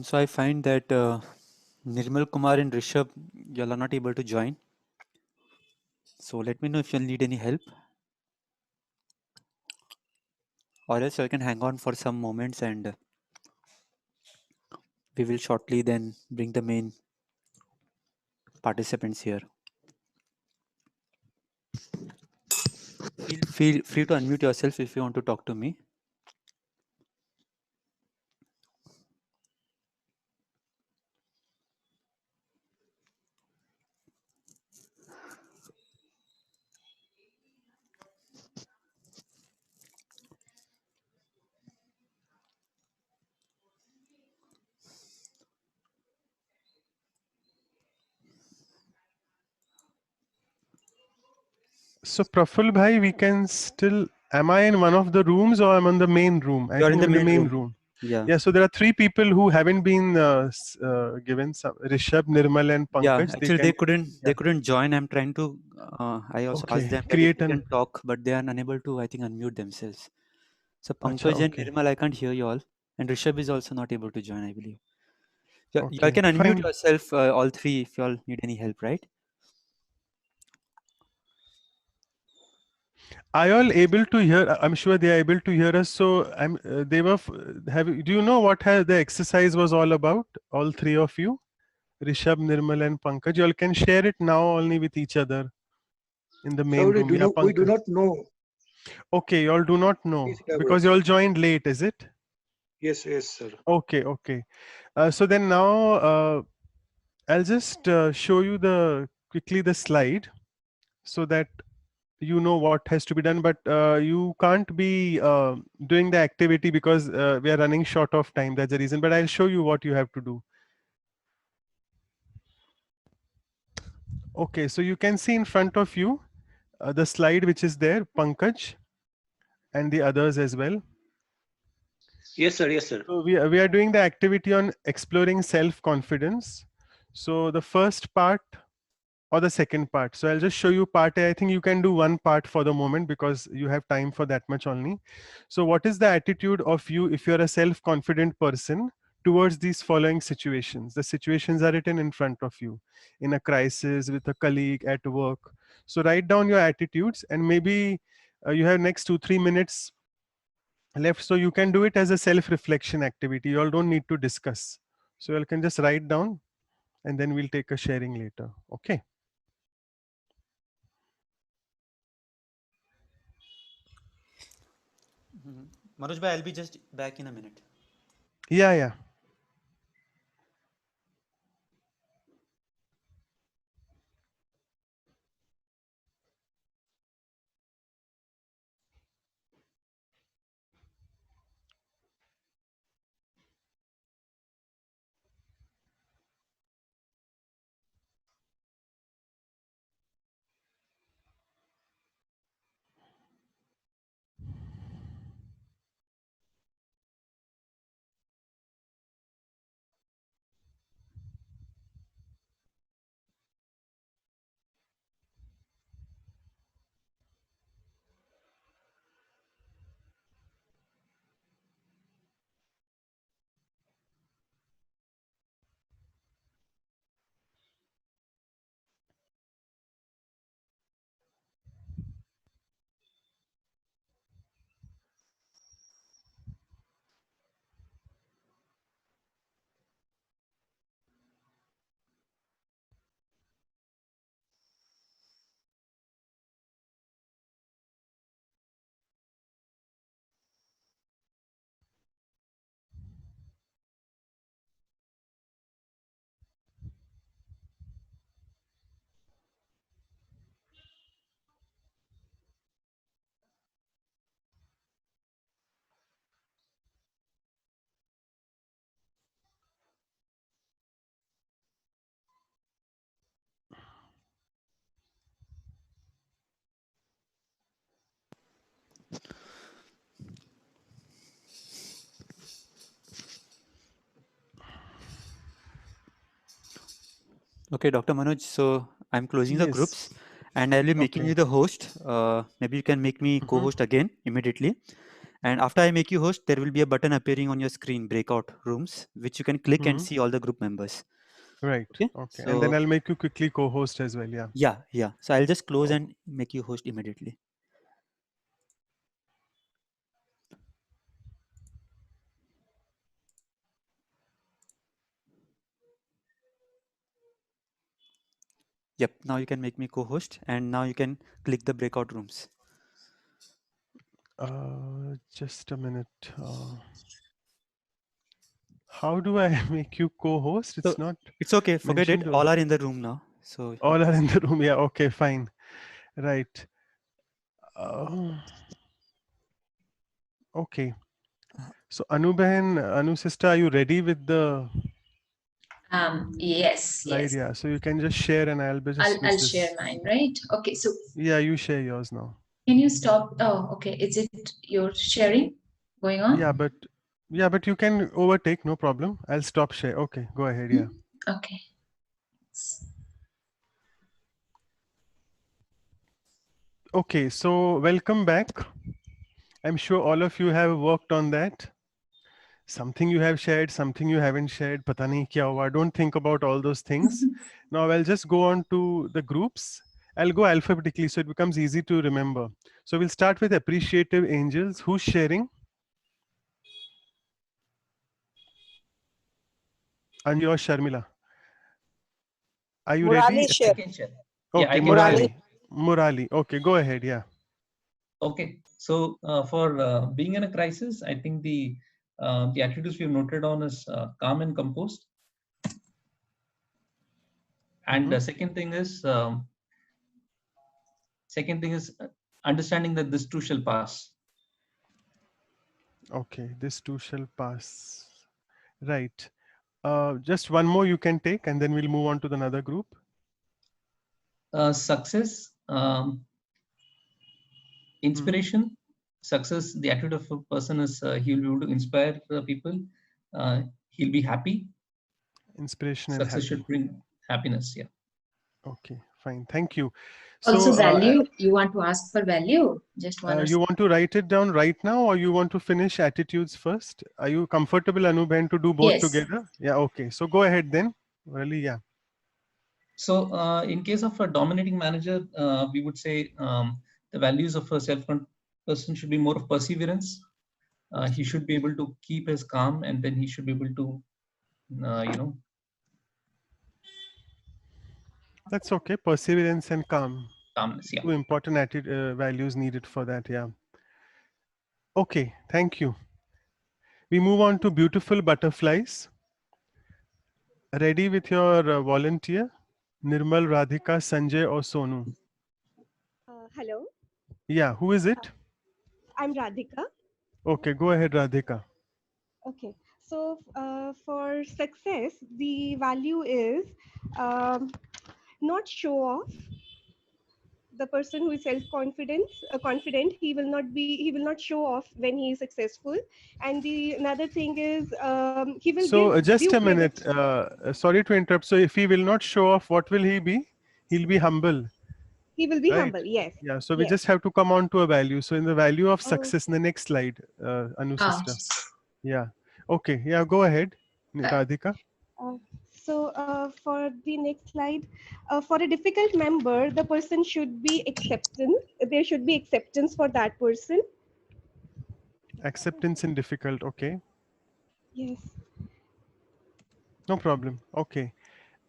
So I find that Nirmal Kumar and Rishabh, you all are not able to join. So let me know if you'll need any help. Or else you can hang on for some moments and we will shortly then bring the main participants here. Feel free to unmute yourself if you want to talk to me. So Praful Bhai, we can still, am I in one of the rooms or I'm in the main room? I You are think in I'm the in the main main room. room. Yeah. Yeah, so there are 3 people who haven't been given some, Rishabh, Nirmal and Yeah, Pankaj. actually they couldn't join. I'm trying to, I also asked Okay, them that if create they an, can talk, but they are unable to, I think, unmute themselves. So Acha, Pankaj and okay, Nirmal, I can't hear you all. And Rishabh is also not able to join, I believe. You all okay, can unmute fine. yourself, all 3, if you all need any help, right? Are you all able to hear? I'm sure they are able to hear us. So they were, do you know what the exercise was all about? All 3 of you? Rishabh, Nirmal and Pankaj. You all can share it now only with each other in the main Sorry, room. Yeah, we do Pankaj. not know. Okay, you all do not know Please elaborate. because you all joined late, is it? Yes, sir. Okay, okay. So then now I'll just show you quickly the slide so that you know what has to be done, but you can't be doing the activity because we are running short of time. That's the reason, but I'll show you what you have to do. Okay, so you can see in front of you the slide which is there, Pankaj, and the others as well. Yes, sir. Yes, sir. So we are doing the activity on exploring self-confidence. So the first part or the second part. So I'll just show you part A. I think you can do one part for the moment because you have time for that much only. So what is the attitude of you if you're a self-confident person towards these following situations? The situations are written in front of you in a crisis, with a colleague, at work. So write down your attitudes and maybe you have next 2-3 minutes left. So you can do it as a self-reflection activity. You all don't need to discuss. So you all can just write down and then we'll take a sharing later. Okay. Manoj bhai, I'll be just back in a minute. Yeah, yeah. Okay, Dr. Manoj, so I'm closing the Yes. groups and I'll be making Okay. you the host. Maybe you can make me co-host again immediately. And after I make you host, there will be a button appearing on your screen, Breakout Rooms, which you can click and see all the group members. Right. Okay. Okay. So, and then I'll make you quickly co-host as well. Yeah. Yeah. Yeah. So I'll just close and make you host immediately. Yep. Now you can make me co-host, and now you can click the breakout rooms. Just a minute. How do I make you co-host? It's not. It's okay. Forget it. mentioned All are in the room now. So all are in the room. Yeah. Okay. Fine. Right. Okay. So Anu sister, are you ready with the Yes, slide? yes. Yeah. So you can just share, and I'll just switch I'll this. share mine, right? Okay. So Yeah, you share yours now. can you stop? Oh, okay. Is it your sharing going on? Yeah, but you can overtake. No problem. I'll stop share. Okay. Go ahead. Yeah. Okay. Okay. So welcome back. I'm sure all of you have worked on that. Something you have shared, something you haven't shared. Pata nahi kya hua. Don't think about all those things. Now I'll just go on to the groups. I'll go alphabetically so it becomes easy to remember. So we'll start with appreciative angels. Who's sharing? Anju or Sharmila? Are you Murali ready? is sharing. I can share. Yeah, Okay, I can share. Murali. Murali. Okay, go ahead. Yeah. Okay, so for being in a crisis, I think the attributes we've noted on is calm and composed. And the second thing is understanding that this too shall pass. Okay, this too shall pass. Right. Just one more you can take, and then we'll move on to another group. Success, inspiration. Success, the attitude of a person is he'll be able to inspire people. He'll be happy. Inspiration and Success happy. should bring happiness. Yeah. Okay, fine. Thank you. Also, So, value. You want to ask for value? Just one. you want to write it down right now, or you want to finish attitudes first? Are you comfortable, Anuben, to do both Yes. together? Yeah. Okay. So go ahead then. Really, yeah. So in case of a dominating manager, we would say the values of a self-confident person should be more of perseverance. He should be able to keep his calm, and then he should be able to, That's okay. Perseverance and calm. Calmness, yeah. Two important values needed for that. Yeah. Okay. Thank you. We move on to beautiful butterflies. Ready with your volunteer, Nirmal, Radhika, Sanjay, or Sonu? Hello, Yeah. Who is it? I'm Radhika. Okay. Go ahead, Radhika. Okay, so for success, the value is not show off. The person who is confident, he will not show off when he is successful. And the another thing is he will So give just due a credit. minute. Sorry to interrupt. So if he will not show off, what will he be? He'll be humble. He will be Right. humble. Yes. Yeah. So we Yes. just have to come on to a value. So in the value of Oh. success, in the next slide, Anu Ah. sister. Yeah. Okay. Yeah. Go ahead, Radhika. For the next slide, for a difficult member, the person should be acceptance. There should be acceptance for that person. Acceptance in difficult. Okay. Yes. No problem. Okay.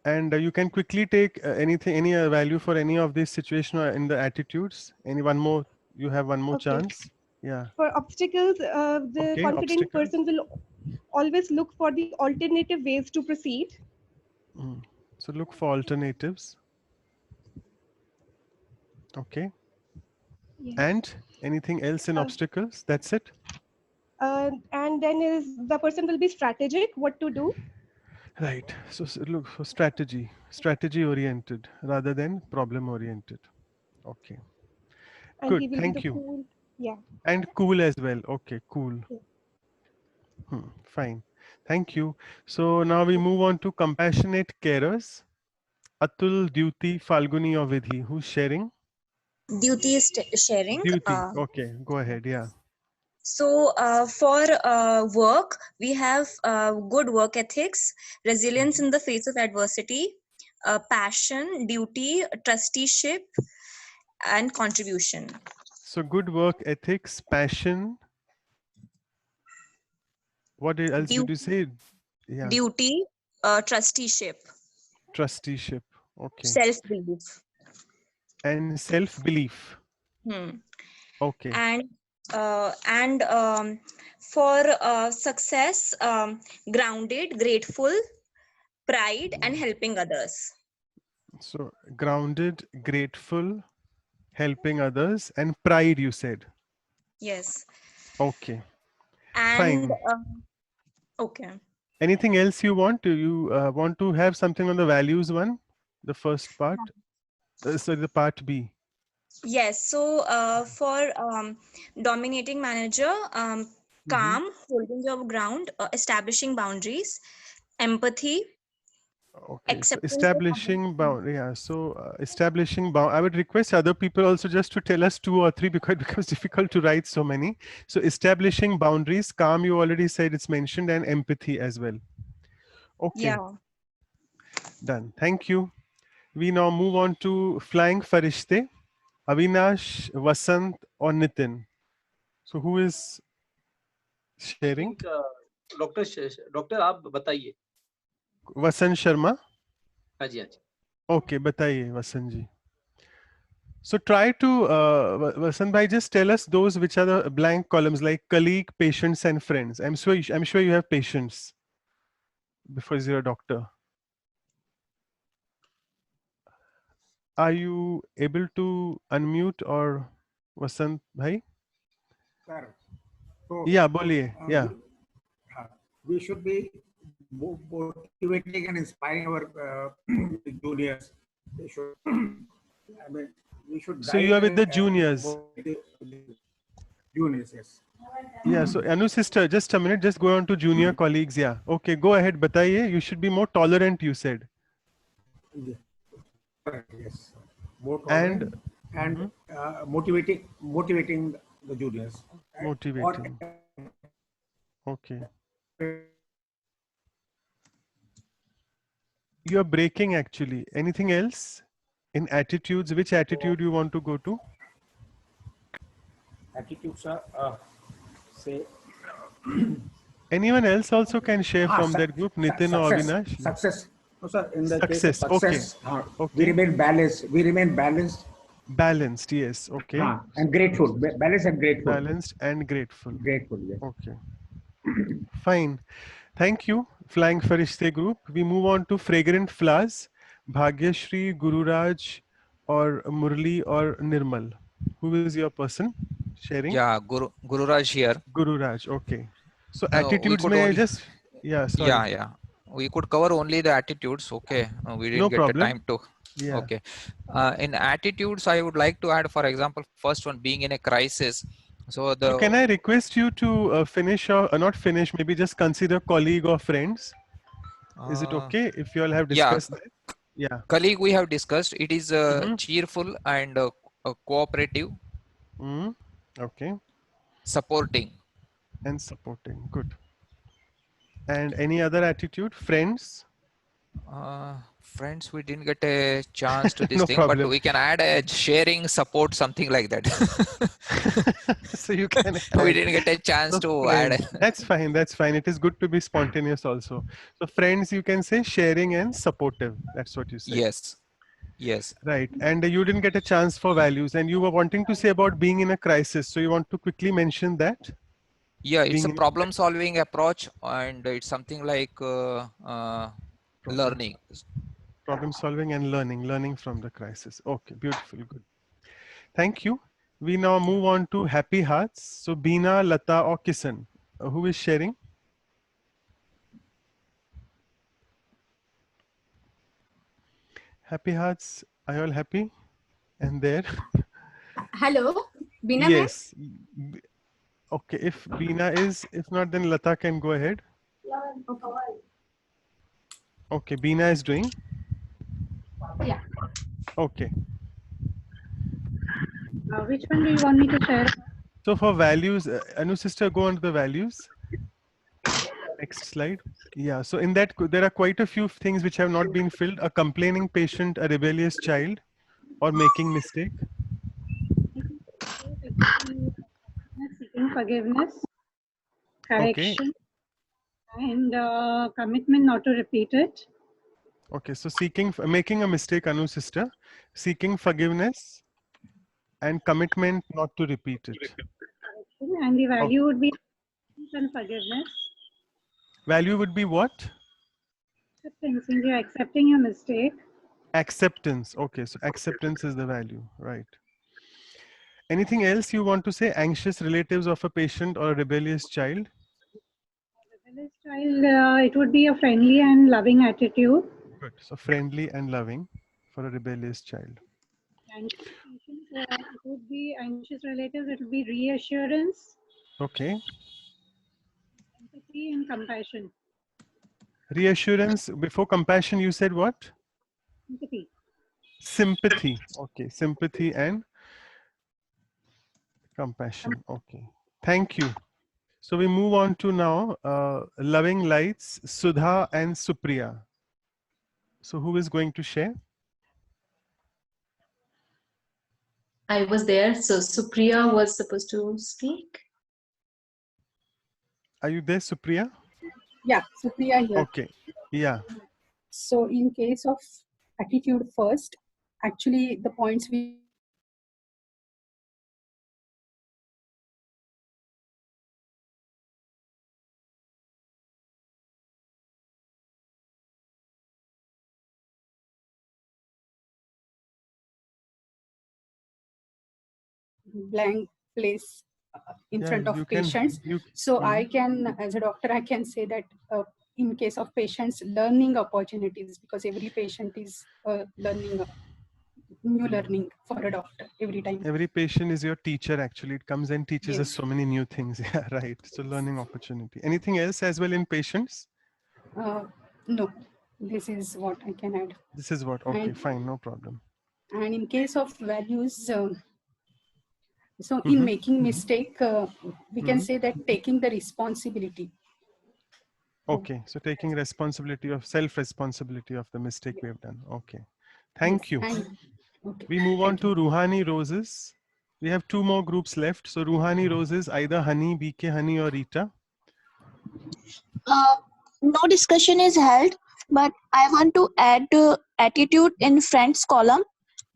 And you can quickly take any value for any of these situation or in the attitudes. Any one more? You have one more Okay. chance. Yeah. For obstacles, the Okay. confident Obstacles. person will always look for the alternative ways to proceed. So look for alternatives. Okay. Yes. And anything else in obstacles? That's it. And then is the person will be strategic, what to do. Right. So look for strategy oriented rather than problem oriented. Okay. And Good. he will be the Thank you. cool. Yeah. And cool as well. Okay. Cool. Yeah. Fine. Thank you. So now we move on to compassionate carers. Atul, Duty, Falguni, or Vidhi. Who's sharing? Duty is sharing. Duty. Okay. Go ahead. Yeah. So for work, we have good work ethics, resilience in the face of adversity, passion, duty, trusteeship, and contribution. So good work ethics, passion. What else did you say? Yeah. Duty, trusteeship, Trusteeship. Okay. self-belief. And self-belief. Hmm. Okay. And for success, grounded, grateful, pride, and helping others. So grounded, grateful, helping others, and pride, you said. Yes. Okay. And Fine. okay. Anything else you want? Do you want to have something on the values one? The first part? So the part B. Yes. So for dominating manager, calm, holding your ground, establishing boundaries, empathy, Okay, so acceptance of establishing bound, yeah. So establishing bound. I would request other people also just to tell us 2 or 3 because it becomes difficult to write so many. So establishing boundaries, calm. You already said it's mentioned, and empathy as well. Okay, yeah. done. Thank you. We now move on to flying farishte, Avinash, Vasant, or Nitin. So who is sharing? Doctor आप बताइए. Vasant Sharma. हाँ जी, हाँ जी. Okay, बताइए Vasant ji. So try to, Vasant bhai, just tell us those which are the blank columns like colleague, patients, and friends. I'm sure you have patients because you're a doctor. Are you able to unmute or Vasant bhai? Sir, so, Yeah, boliye. Yeah. we should be motivating and inspiring our juniors. They should, I mean, we should So you are with the juniors. Juniors, yes. Yeah. So Anu sister, just a minute. Just go on to junior colleagues. Yeah. Okay. Go ahead. Bataiye. You should be more tolerant. You said. Yes. More tolerant and motivating the juniors. Motivating. Okay. You are breaking actually. Anything else in attitudes? Which attitude you want to go to? Attitudes are say. Anyone else also can share from that group. Nitin or Avinash. Success. No, sir. In the Success. case of success, Okay. we remain balanced. We remain balanced. Balanced. Yes. Okay. And grateful. Balanced and grateful. Balanced and grateful. Grateful. Yes. Okay. Fine. Thank you, Flying Farishte group. We move on to fragrant flowers. Bhagyashri, Gururaj, or Murli, or Nirmal. Who is your person sharing? Yeah, Gururaj here. Gururaj. Okay. So We attitudes could may only, just. Yeah. Sorry. yeah. We could cover only the attitudes. Okay. We didn't No get the problem. time to. Yeah. Okay. In attitudes, I would like to add, for example, first one being in a crisis. So the. So can I request you to finish or not finish? Maybe just consider colleague or friends. Is it okay if you all have discussed that? Yeah. Colleague we have discussed. It is cheerful and cooperative. Okay. Supporting. And supporting. Good. And any other attitude? Friends? Friends, we didn't get a chance to this No thing, problem. but we can add a sharing, support, something like that. So you can. We didn't get a chance to Friends. add. That's fine. That's fine. It is good to be spontaneous also. So friends, you can say sharing and supportive. That's what you said. Yes. Yes. Right. And you didn't get a chance for values, and you were wanting to say about being in a crisis. So you want to quickly mention that? Yeah, it's being a problem solving approach, and it's something like learning. Problem solving and learning from the crisis. Okay, beautiful, good. Thank you. We now move on to happy hearts. So Beena, Lata, or Kisan, who is sharing? Happy hearts. Are you all happy? And there? Hello, Beena Yes. Okay, if Beena is, if not, then Lata can go ahead. Okay, Beena is doing. Yeah. Okay. Which one do you want me to share? So for values, Anu sister, go on to the values. Next slide. Yeah, so in that, there are quite a few things which have not been filled. A complaining patient, a rebellious child, or making mistake. Seeking forgiveness, Okay. correction, and commitment not to repeat it. Okay, so making a mistake, Anu sister, seeking forgiveness and commitment not to repeat it. And the Oh, value would be and forgiveness. value would be what? Acceptance, when you're accepting your mistake. Acceptance. Okay, so acceptance is the value, right? Anything else you want to say? Anxious relatives of a patient or a rebellious child? Rebellious child, it would be a friendly and loving attitude. Good. So friendly and loving for a rebellious child. Anxious patients, it would be anxious relatives, it would be reassurance, Okay. empathy, and compassion. Reassurance before compassion, you said what? Empathy. Sympathy. Okay, sympathy and compassion. Okay. Thank you. So we move on to now Loving Lights, Sudha and Supriya. So who is going to share? I was there, so Supriya was supposed to speak. Are you there, Supriya? Yeah, Supriya here. Okay. Yeah. So in case of attitude first, actually the points we blank place in Yeah, front of you can. patients. You. So I Mhm. can, as a doctor, I can say that in case of patients, learning opportunities, because every patient is learning, new learning for a doctor every time. Every patient is your teacher, actually. It comes and teaches us Yes. so many new things. Yeah, right. So learning opportunity. Anything else as well in patients? No, this is what I can add. This is what. Okay, fine. No problem. And in case of values, so in Mhm. making mistake, we can Mhm. say that taking the responsibility. Okay, so taking responsibility of self-responsibility of the mistake we have done. Okay, thank Yes, you. and okay, We move on thank to you. Ruhani Roses. We have two more groups left. So Ruhani Roses, either Honey, BK Honey or Rita. No discussion is held, but I want to add attitude in friends column.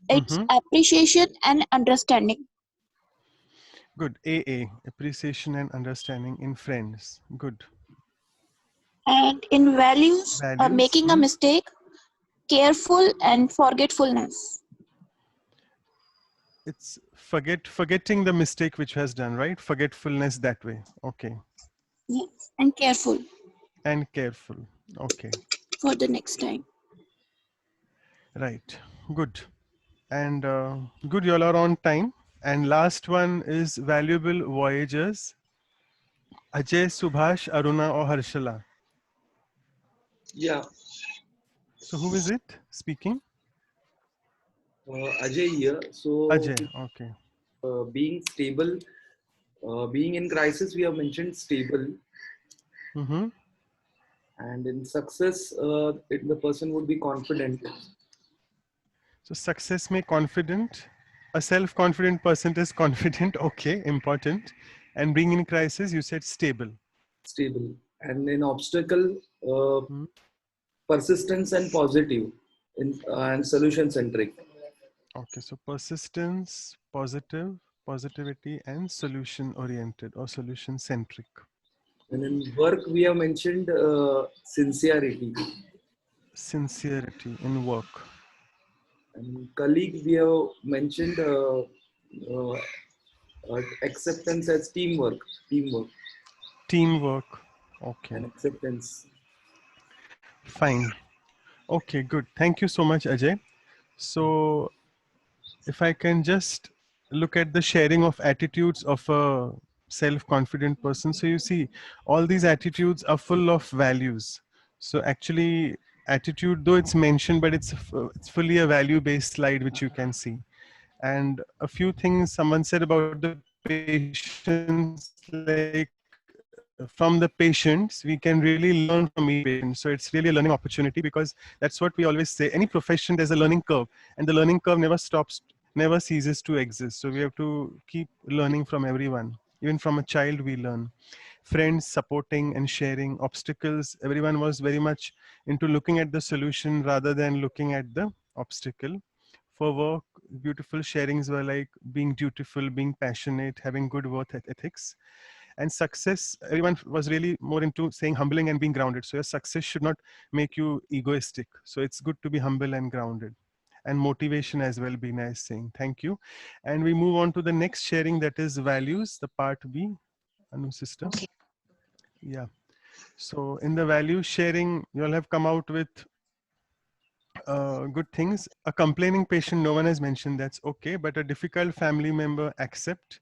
It's Mhm. appreciation and understanding. Good. AA, appreciation and understanding in friends. Good. And in values, Values. making a mistake, careful and forgetfulness. It's forgetting the mistake which has done, right? Forgetfulness that way. Okay. Yes, and careful And careful. Okay. for the next time. Right. Good. And good, you all are on time. And last one is valuable voyagers. Ajay, Subhash, Aruna or Harshala. Yeah, So who is it speaking? Ajay here. So Ajay. Okay. being stable, being in crisis, we have mentioned stable. Mm-hmm. And in success, the person would be confident. So success may confident. A self-confident person is confident. Okay, important. And being in crisis, you said stable. Stable. And in obstacle, Hmm. persistence and positive, and solution centric. Okay, so persistence, positivity, and solution oriented or solution centric. And in work, we have mentioned sincerity. Sincerity in work. And colleague, we have mentioned acceptance as teamwork. Teamwork. Okay. And acceptance. Fine. Okay, good. Thank you so much, Ajay. So if I can just look at the sharing of attitudes of a self-confident person. So you see, all these attitudes are full of values. So actually, attitude, though it's mentioned, but it's fully a value-based slide, which you can see. And a few things someone said about the patients, like from the patients, we can really learn from each patient. So it's really a learning opportunity, because that's what we always say. Any profession, there's a learning curve, and the learning curve never stops, never ceases to exist. So we have to keep learning from everyone. Even from a child, we learn. Friends supporting and sharing obstacles. Everyone was very much into looking at the solution rather than looking at the obstacle. For work, beautiful sharings were like being dutiful, being passionate, having good work ethics. And success, everyone was really more into saying humbling and being grounded. So your success should not make you egoistic. So it's good to be humble and grounded. And motivation as well, be nice saying. Thank you. And we move on to the next sharing, that is values, the part B. Anu sister. Okay. Yeah. So in the value sharing, you all have come out with good things. A complaining patient, no one has mentioned, that's okay. But a difficult family member, accept.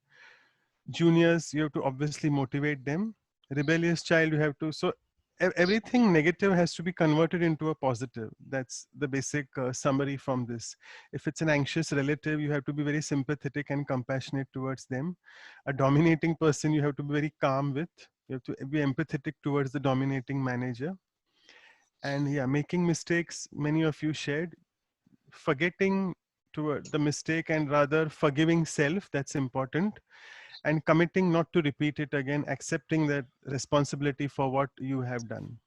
Juniors, you have to obviously motivate them. Rebellious child, you have to, so everything negative has to be converted into a positive. That's the basic summary from this. If it's an anxious relative, you have to be very sympathetic and compassionate towards them. A dominating person, you have to be very calm with. You have to be empathetic towards the dominating manager. And yeah, making mistakes, many of you shared. Forgetting toward the mistake and rather forgiving self, that's important. And committing not to repeat it again, accepting that responsibility for what you have done.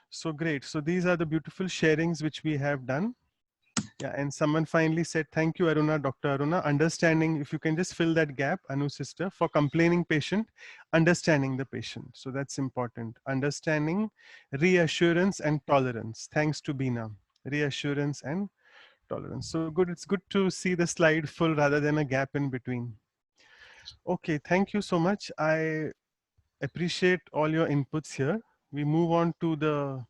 So great. So these are the beautiful sharings which we have done. Yeah, and someone finally said, thank you, Aruna, Dr. Aruna. Understanding, if you can just fill that gap, Anu sister, for complaining patient, understanding the patient. So that's important. Understanding, reassurance, and tolerance. Thanks to Bina. Reassurance and tolerance. So good. It's good to see the slide full rather than a gap in between. Okay, thank you so much. I appreciate all your inputs here. We move on to the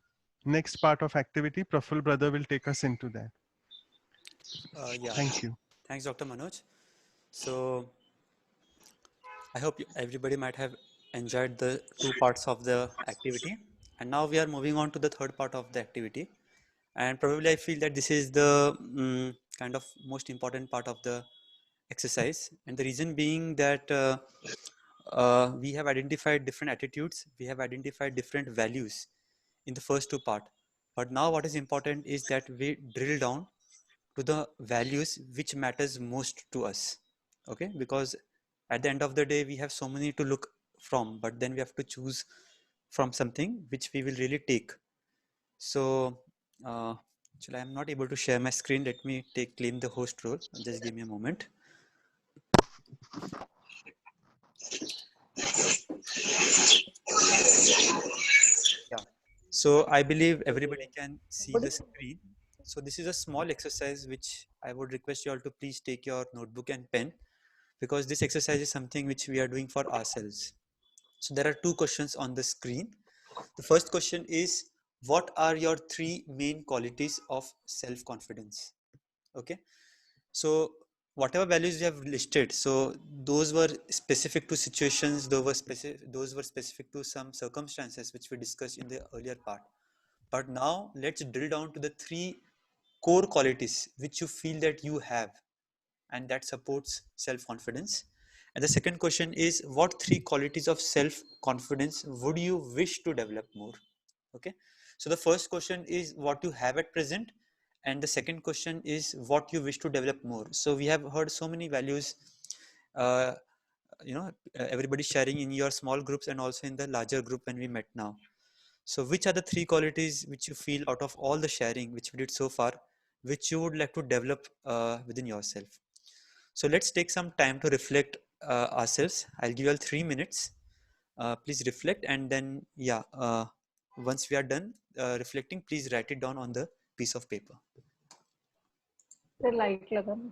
next part of activity. Praful brother will take us into that. Yeah. Thank you. Thanks, Dr. Manoj. So I hope everybody might have enjoyed the two parts of the activity. And now we are moving on to the third part of the activity. And probably I feel that this is the kind of most important part of the exercise. And the reason being that we have identified different attitudes, we have identified different values in the first two part. But now what is important is that we drill down to the values which matters most to us. Okay, because at the end of the day we have so many to look from, but then we have to choose from something which we will really take. So actually I'm not able to share my screen. Let me claim the host role. Just give me a moment. Yeah. So I believe everybody can see the screen. So this is a small exercise which I would request you all to please take your notebook and pen, because this exercise is something which we are doing for ourselves. So there are two questions on the screen. The first question is, what are your three main qualities of self-confidence? Okay. So whatever values you have listed, so those were specific to situations, those were specific to some circumstances which we discussed in the earlier part. But now let's drill down to the three core qualities which you feel that you have and that supports self-confidence. And the second question is, what three qualities of self-confidence would you wish to develop more? Okay, so the first question is what you have at present, and the second question is what you wish to develop more. So we have heard so many values, uh, everybody sharing in your small groups and also in the larger group when we met now. So which are the three qualities which you feel out of all the sharing which we did so far, which you would like to develop within yourself? So let's take some time to reflect ourselves. I'll give you all 3 minutes. Please reflect, and then once we are done reflecting, please write it down on the piece of paper. The light लगाना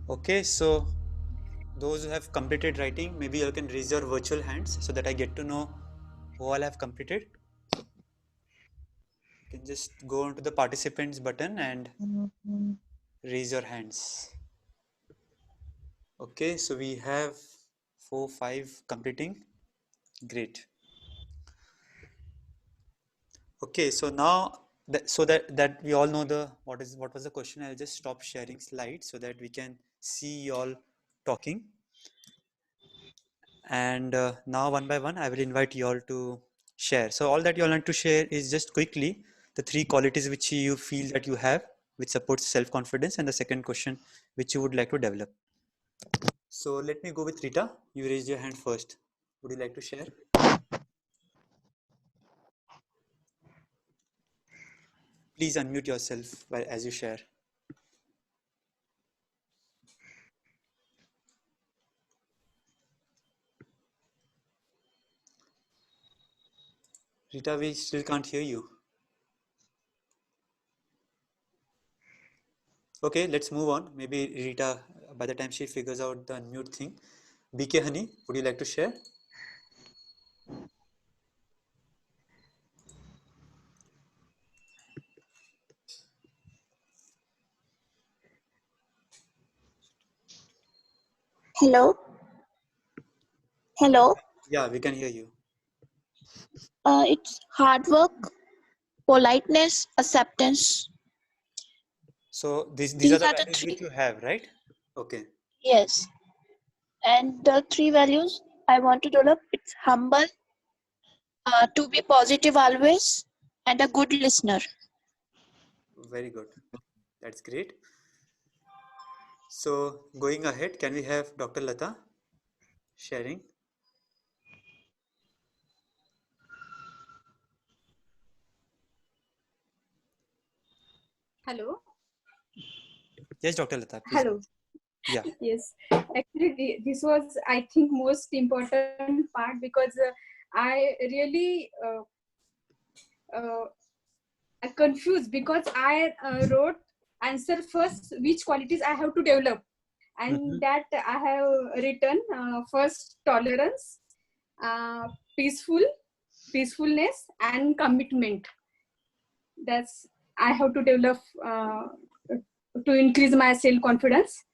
Okay, so those who have completed writing, maybe you can raise your virtual hands so that I get to know who all have completed. You can just go onto the participants button and raise your hands. Okay, so we have 4, 5 completing. Great. Okay, so now that we all know what was the question. I'll just stop sharing slides so that we can see you all talking. And now one by one I will invite you all to share. So all that you all want to share is just quickly the 3 qualities which you feel that you have which supports self-confidence, and the second question which you would like to develop. So let me go with Rita. You raised your hand first. Would you like to share? Please unmute yourself as you share. Rita, we still can't hear you. Okay, let's move on. Maybe Rita, by the time she figures out the unmute thing. BK Honey, would you like to share? Hello. Hello. Yeah, we can hear you. It's hard work, politeness, acceptance. So these These are the are the values 3. which you have, right? Okay. Yes. And the 3 values I want to develop, it's humble, to be positive always, and a good listener. Very good. That's great. So going ahead, can we have Dr. Lata sharing? Hello. Yes, Dr. Lata, please. Hello. Yeah. Yes, actually, this was, I think, most important part because I really I confused because I wrote answer first which qualities I have to develop, and that I have written first tolerance, peacefulness, and commitment. That's I have to develop to increase my self confidence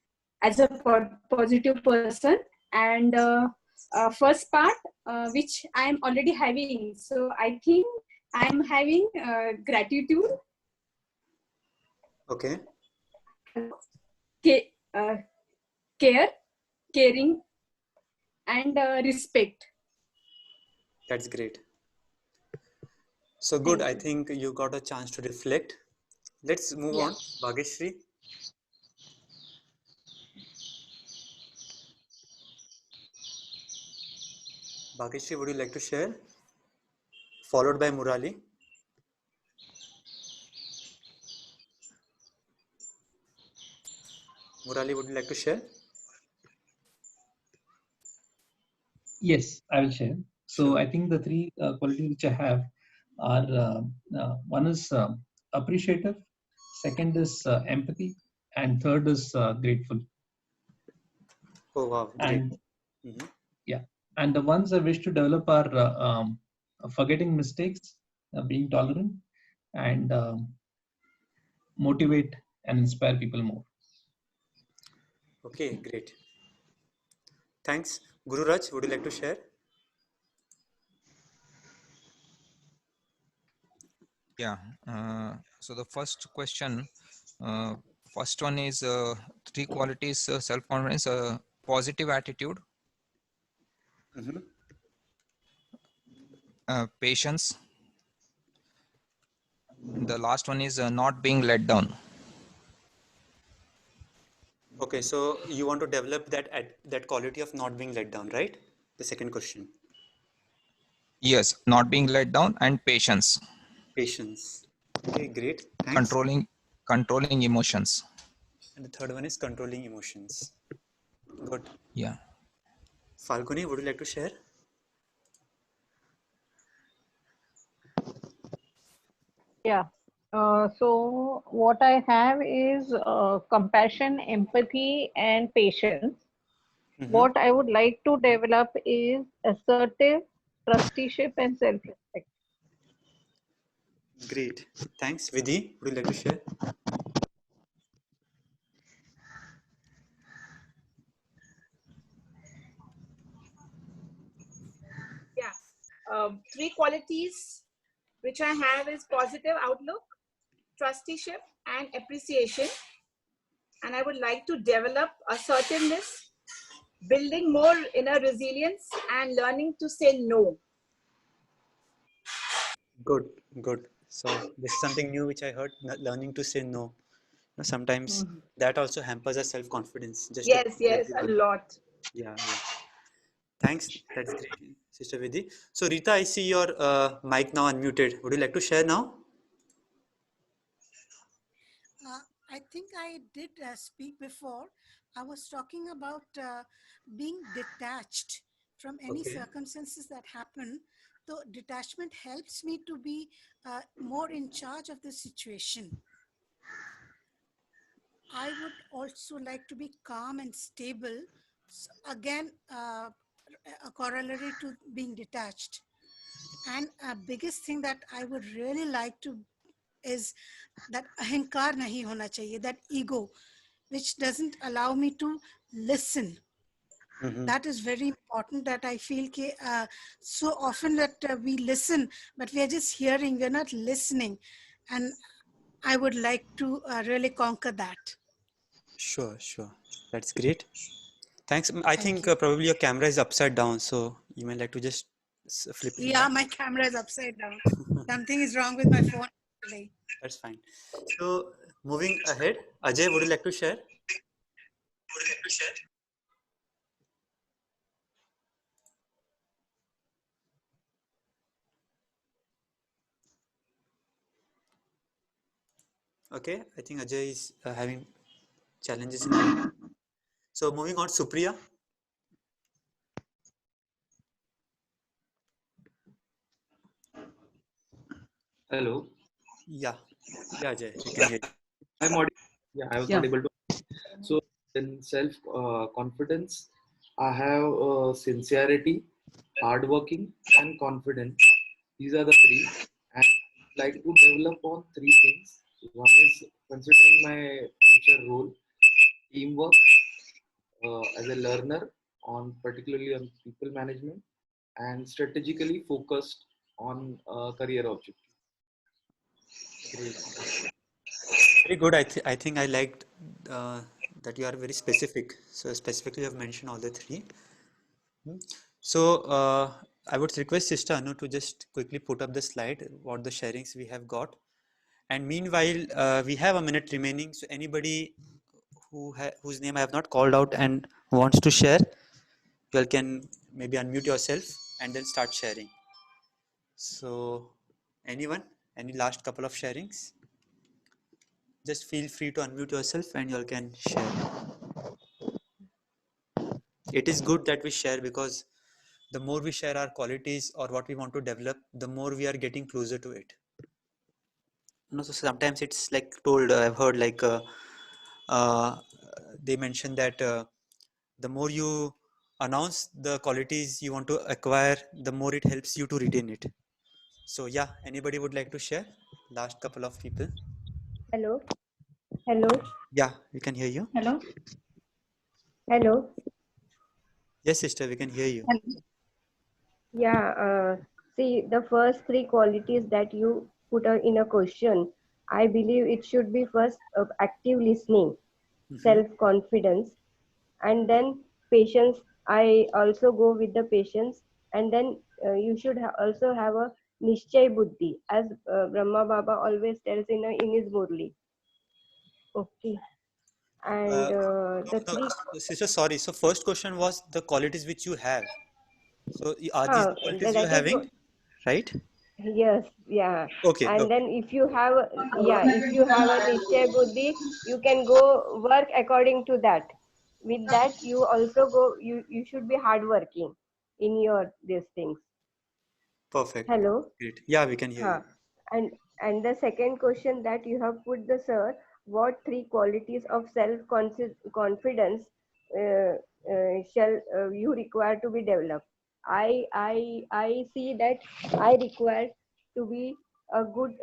as a positive person. And first part which I am already having, so I think I am having gratitude, Okay. care, caring, and respect. That's great. So good. I think you got a chance to reflect. Let's move on. Bhageshri. Bhageshri, would you like to share? Followed by Murali. Murali, would you like to share? Yes, I will share. So Sure. I think the 3 qualities which I have are one is appreciative, second is empathy, and third is grateful. Oh wow, great. And yeah, and the ones I wish to develop are forgetting mistakes, being tolerant, and motivate and inspire people more. Okay, great. Thanks. Guru Raj, would you like to share? Yeah. So the first question, first one is 3 qualities: self-confidence, positive attitude, patience. The last one is not being let down. Okay, so you want to develop that quality of not being let down, right? The second question. Yes, not being let down, and patience. Patience. Okay, great. Thanks. Controlling emotions. And the third one is controlling emotions. Good. Yeah. Falguni, would you like to share? Yeah. So what I have is compassion, empathy, and patience. What I would like to develop is assertive, trusteeship, and self-respect. Great. Thanks. Vidhi, would you like to share? Yeah. Three qualities which I have is positive outlook, trusteeship, and appreciation. And I would like to develop assertiveness, building more inner resilience, and learning to say no. Good, good. So this is something new which I heard, learning to say no. Sometimes that also hampers our self-confidence. Just to Yes, yes, a lot. yeah, yeah. Thanks. That's great, Sister Vidhi. So Rita, I see your mic now unmuted. Would you like to share now? I think I did speak before. I was talking about being detached from any circumstances that happen. So detachment helps me to be more in charge of the situation. I would also like to be calm and stable. So again, a corollary to being detached. And a biggest thing that I would really like to is that ahankar nahi hona chahiye, that ego, which doesn't allow me to listen. That is very important, that I feel so often that we listen, but we are just hearing, we're not listening. And I would like to really conquer that. Sure, sure. That's great. Thanks. I think probably your camera is upside down, so you may like to just flip it Yeah, back. my camera is upside down. Something is wrong with my phone today. That's fine. So moving ahead, Ajay, would you like to share? Okay, I think Ajay is having challenges in. So moving on, Supriya. Hello. Yeah, yeah, Ajay, we can hear you. I'm audible. Yeah, I was not able to. So in self confidence, I have sincerity, hardworking, and confident. These are the three, and I'd like to develop on three things. One is considering my future role, teamwork, as a learner, on particularly on people management, and strategically focused on career objective. Great. Very good. I think I liked that you are very specific. So specifically, you have mentioned all the three. So I would request Sister Anu to just quickly put up the slide, what the sharings we have got. And meanwhile, we have a minute remaining. So anybody whose name I have not called out and wants to share, you all can maybe unmute yourself and then start sharing. So anyone, any last couple of sharings? Just feel free to unmute yourself and you all can share. It is good that we share, because the more we share our qualities or what we want to develop, the more we are getting closer to it. So sometimes it's like told, I've heard like they mention that the more you announce the qualities you want to acquire, the more it helps you to retain it. So yeah, anybody would like to share? Last couple of people. Hello. Hello. Yeah, we can hear you. Hello. Hello. Yes, sister, we can hear you. Yeah. See, the first three qualities that you put in a question, I believe it should be first active listening, self-confidence, and then patience. I also go with the patience, and then you should also have a nischay buddhi, as Brahma Baba always tells in his Murli. Okay. And the three. Sister, sorry. So first question was the qualities which you have. So are these the qualities you're That is having, right? Yes, yeah. Okay, And okay. then if you have, if you have a Nischay Buddhi, you can go work according to that. With that, you also go, you should be hardworking in your these things. Perfect. Hello? Great. Yeah, we can hear you. And And the second question that you have put the sir, what three qualities of self-confidence shall you require to be developed? I see that I require to be a good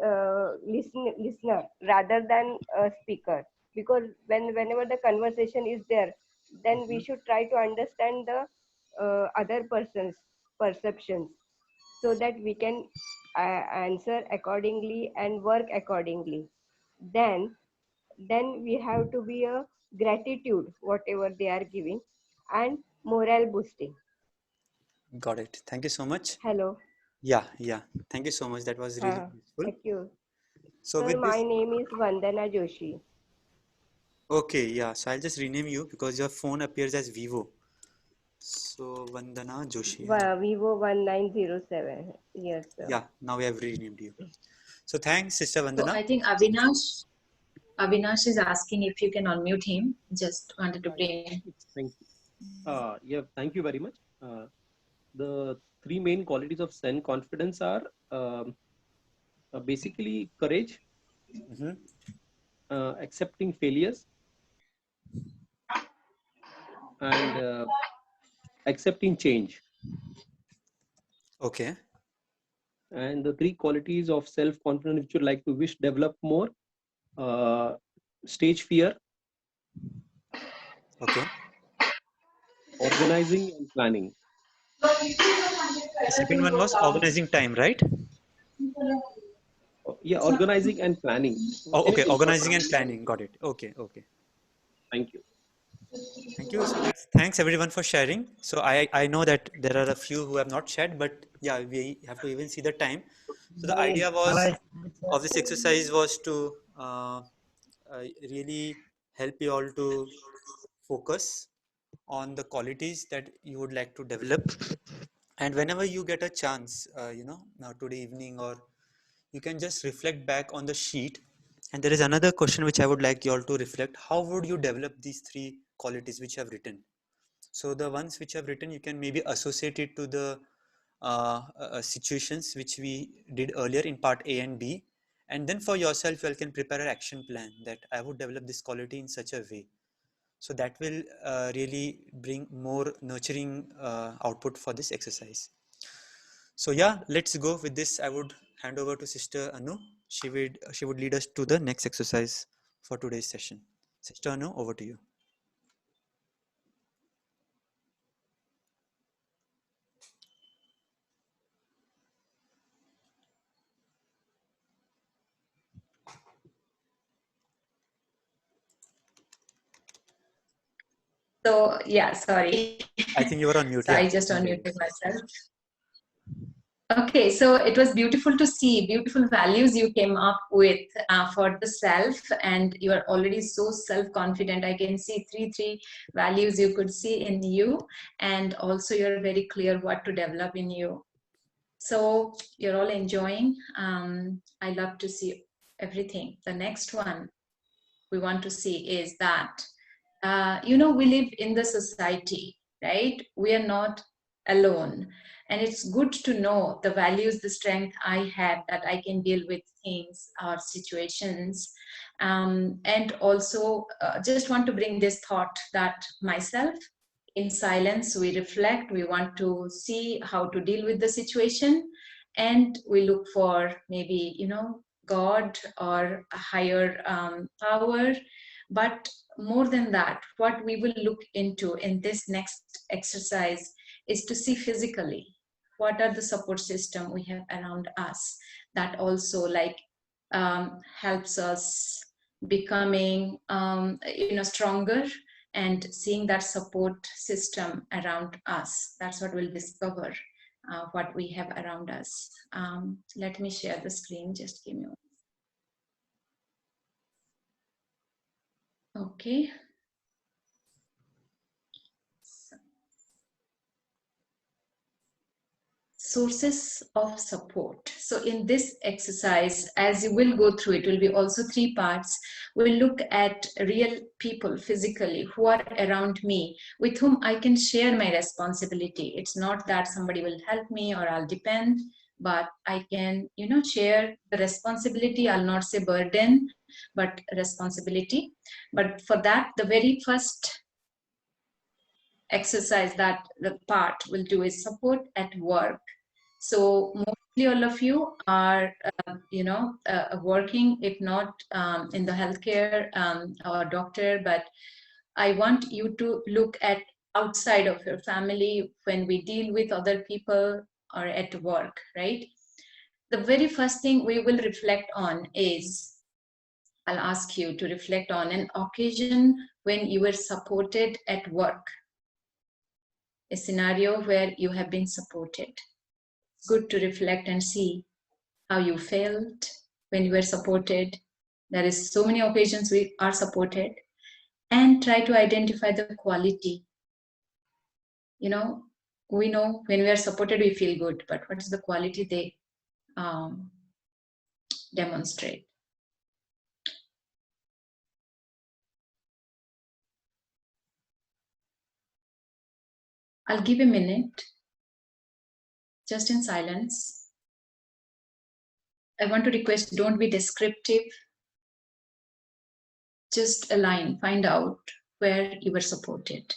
listener rather than a speaker, because whenever the conversation is there, then we should try to understand the other person's perceptions so that we can answer accordingly and work accordingly. Then we have to be a gratitude whatever they are giving, and morale boosting. Got it. Thank you so much. Hello. Yeah. Thank you so much. That was really useful. Thank you. So Sir, with my this, name is Vandana Joshi. okay, yeah. So I'll just rename you because your phone appears as Vivo. So Vandana Joshi. Vivo 1907. Yes, sir. Yeah, now we have renamed you. So thanks, Sister So Vandana. I think Avinash is asking if you can unmute him. Just wanted to bring. Thank you. Thank you very much. The three main qualities of self-confidence are basically courage, accepting failures, and accepting change. Okay. And the three qualities of self-confidence which you'd like to wish develop more: stage fear, okay, organizing and planning. The second one was organizing time, right? Yeah, organizing and planning. Oh, okay, Anything. organizing and planning. Got it. Okay. Thank you. Thank you. So thanks everyone for sharing. So I know that there are a few who have not shared, but yeah, we have to even see the time. So the idea was of this exercise was to really help you all to focus on the qualities that you would like to develop, and whenever you get a chance, now today evening, or you can just reflect back on the sheet. And there is another question which I would like you all to reflect: how would you develop these three qualities which you have written? So the ones which I've written, you can maybe associate it to the situations which we did earlier in part A and B, and then for yourself you can prepare an action plan that I would develop this quality in such a way. So that will really bring more nurturing output for this exercise. So yeah, let's go with this. I would hand over to Sister Anu. She would lead us to the next exercise for today's session. Sister Anu, over to you. So yeah, sorry. I think you were on mute. So Yeah. I just unmuted myself. Okay, so it was beautiful to see beautiful values you came up with for the self, and you are already so self-confident. I can see three values you could see in you, and also you're very clear what to develop in you. So you're all enjoying. I love to see everything. The next one we want to see is that we live in the society, right? We are not alone, and it's good to know the values, the strength I have, that I can deal with things or situations. And also just want to bring this thought that myself, in silence we reflect, we want to see how to deal with the situation, and we look for maybe God or a higher power. But more than that, what we will look into in this next exercise is to see physically what are the support system we have around us that also helps us becoming stronger, and seeing that support system around us. That's what we'll discover, what we have around us. Let me share the screen, just give me one. Okay. Sources of support. So in this exercise, as you will go through, it will be also 3 parts. We'll look at real people physically who are around me, with whom I can share my responsibility. It's not that somebody will help me or I'll depend, but I can, share the responsibility. I'll not say burden, but responsibility. But for that, the very first exercise that the part will do is support at work. So mostly all of you are, working, if not in the healthcare or doctor, but I want you to look at outside of your family when we deal with other people or at work, right? The very first thing we will reflect on is, I'll ask you to reflect on an occasion when you were supported at work, a scenario where you have been supported. Good to reflect and see how you felt when you were supported. There is so many occasions we are supported, and try to identify the quality. We know when we are supported, we feel good, but what is the quality they demonstrate? I'll give a minute, just in silence. I want to request, don't be descriptive. Just a line, find out where you were supported.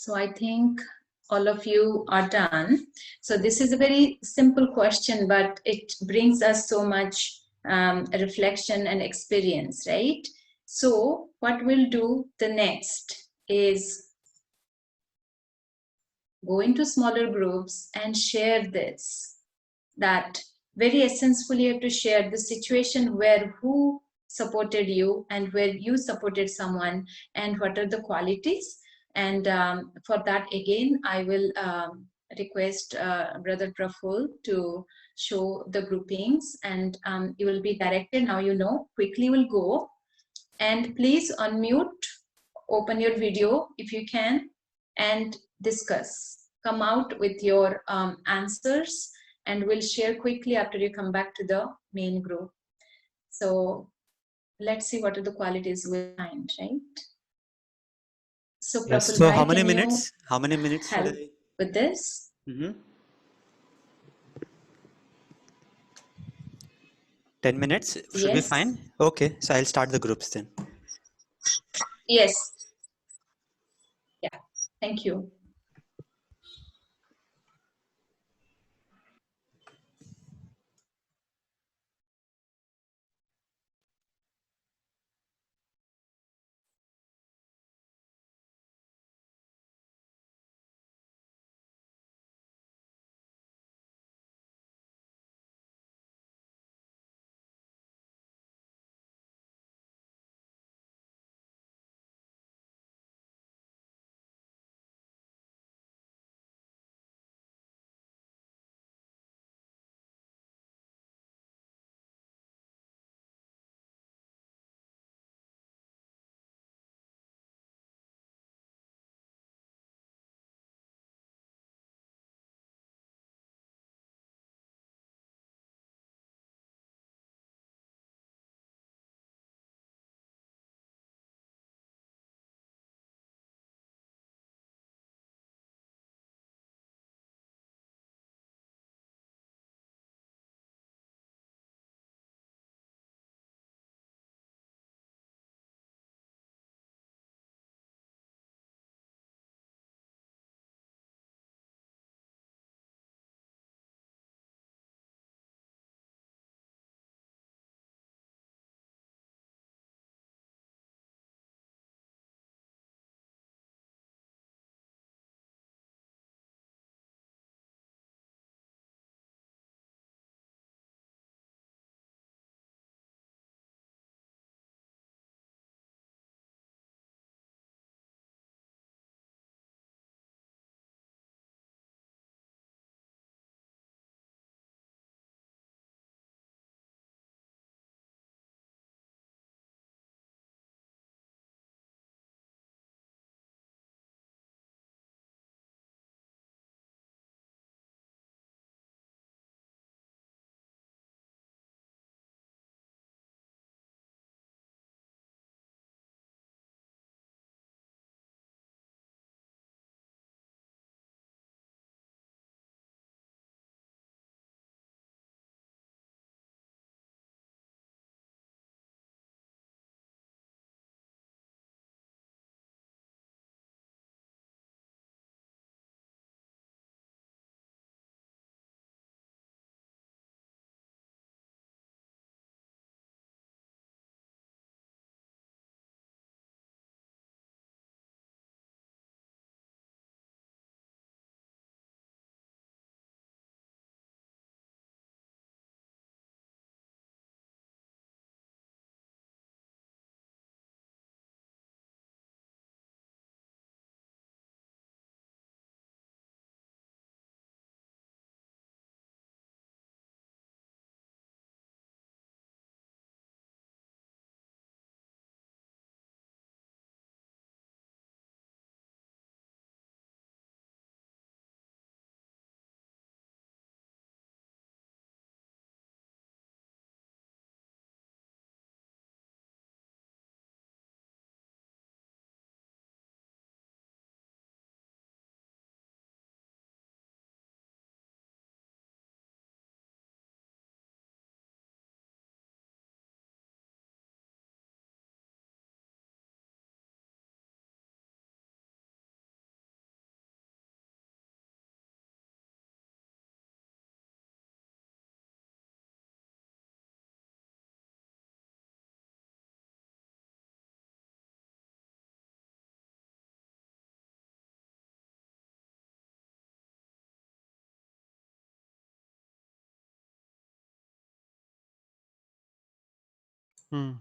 So I think all of you are done. So this is a very simple question, but it brings us so much reflection and experience, right? So what we'll do the next is go into smaller groups and share this. That very essentially you have to share the situation where who supported you and where you supported someone and what are the qualities. And for that, again, I will request Brother Praful to show the groupings, and you will be directed. Now you know, quickly will go. And please unmute, open your video if you can, and discuss. Come out with your answers, and we'll share quickly after you come back to the main group. So let's see what are the qualities we find, right? So Yes. Praful So bhai, how many can you minutes? How many minutes should help I? with this? 10 minutes should be Yes. fine. Okay. So I'll start the groups then. Yes. Yeah. Thank you. Hmm.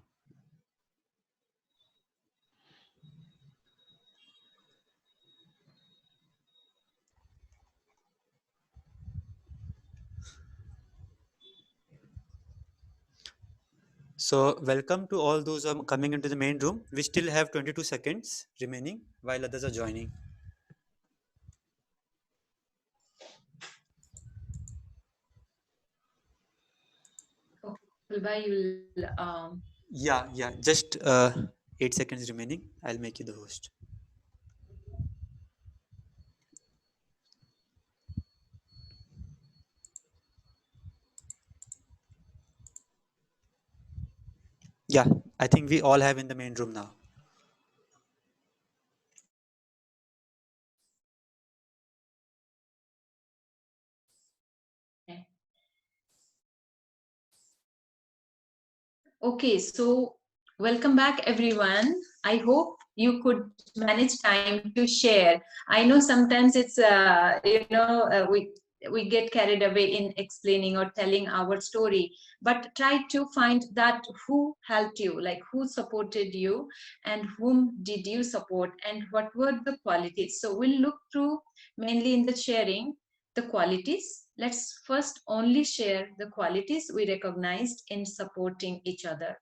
So welcome to all those coming into the main room. We still have 22 seconds remaining while others are joining. Kulbai, you'll Yeah, just 8 seconds remaining. I'll make you the host. Yeah, I think we all have in the main room now. Okay, so welcome back, everyone. I hope you could manage time to share. I know sometimes it's we get carried away in explaining or telling our story, but try to find that who helped you, like who supported you, and whom did you support, and what were the qualities. So we'll look through mainly in the sharing the qualities. Let's first only share the qualities we recognized in supporting each other.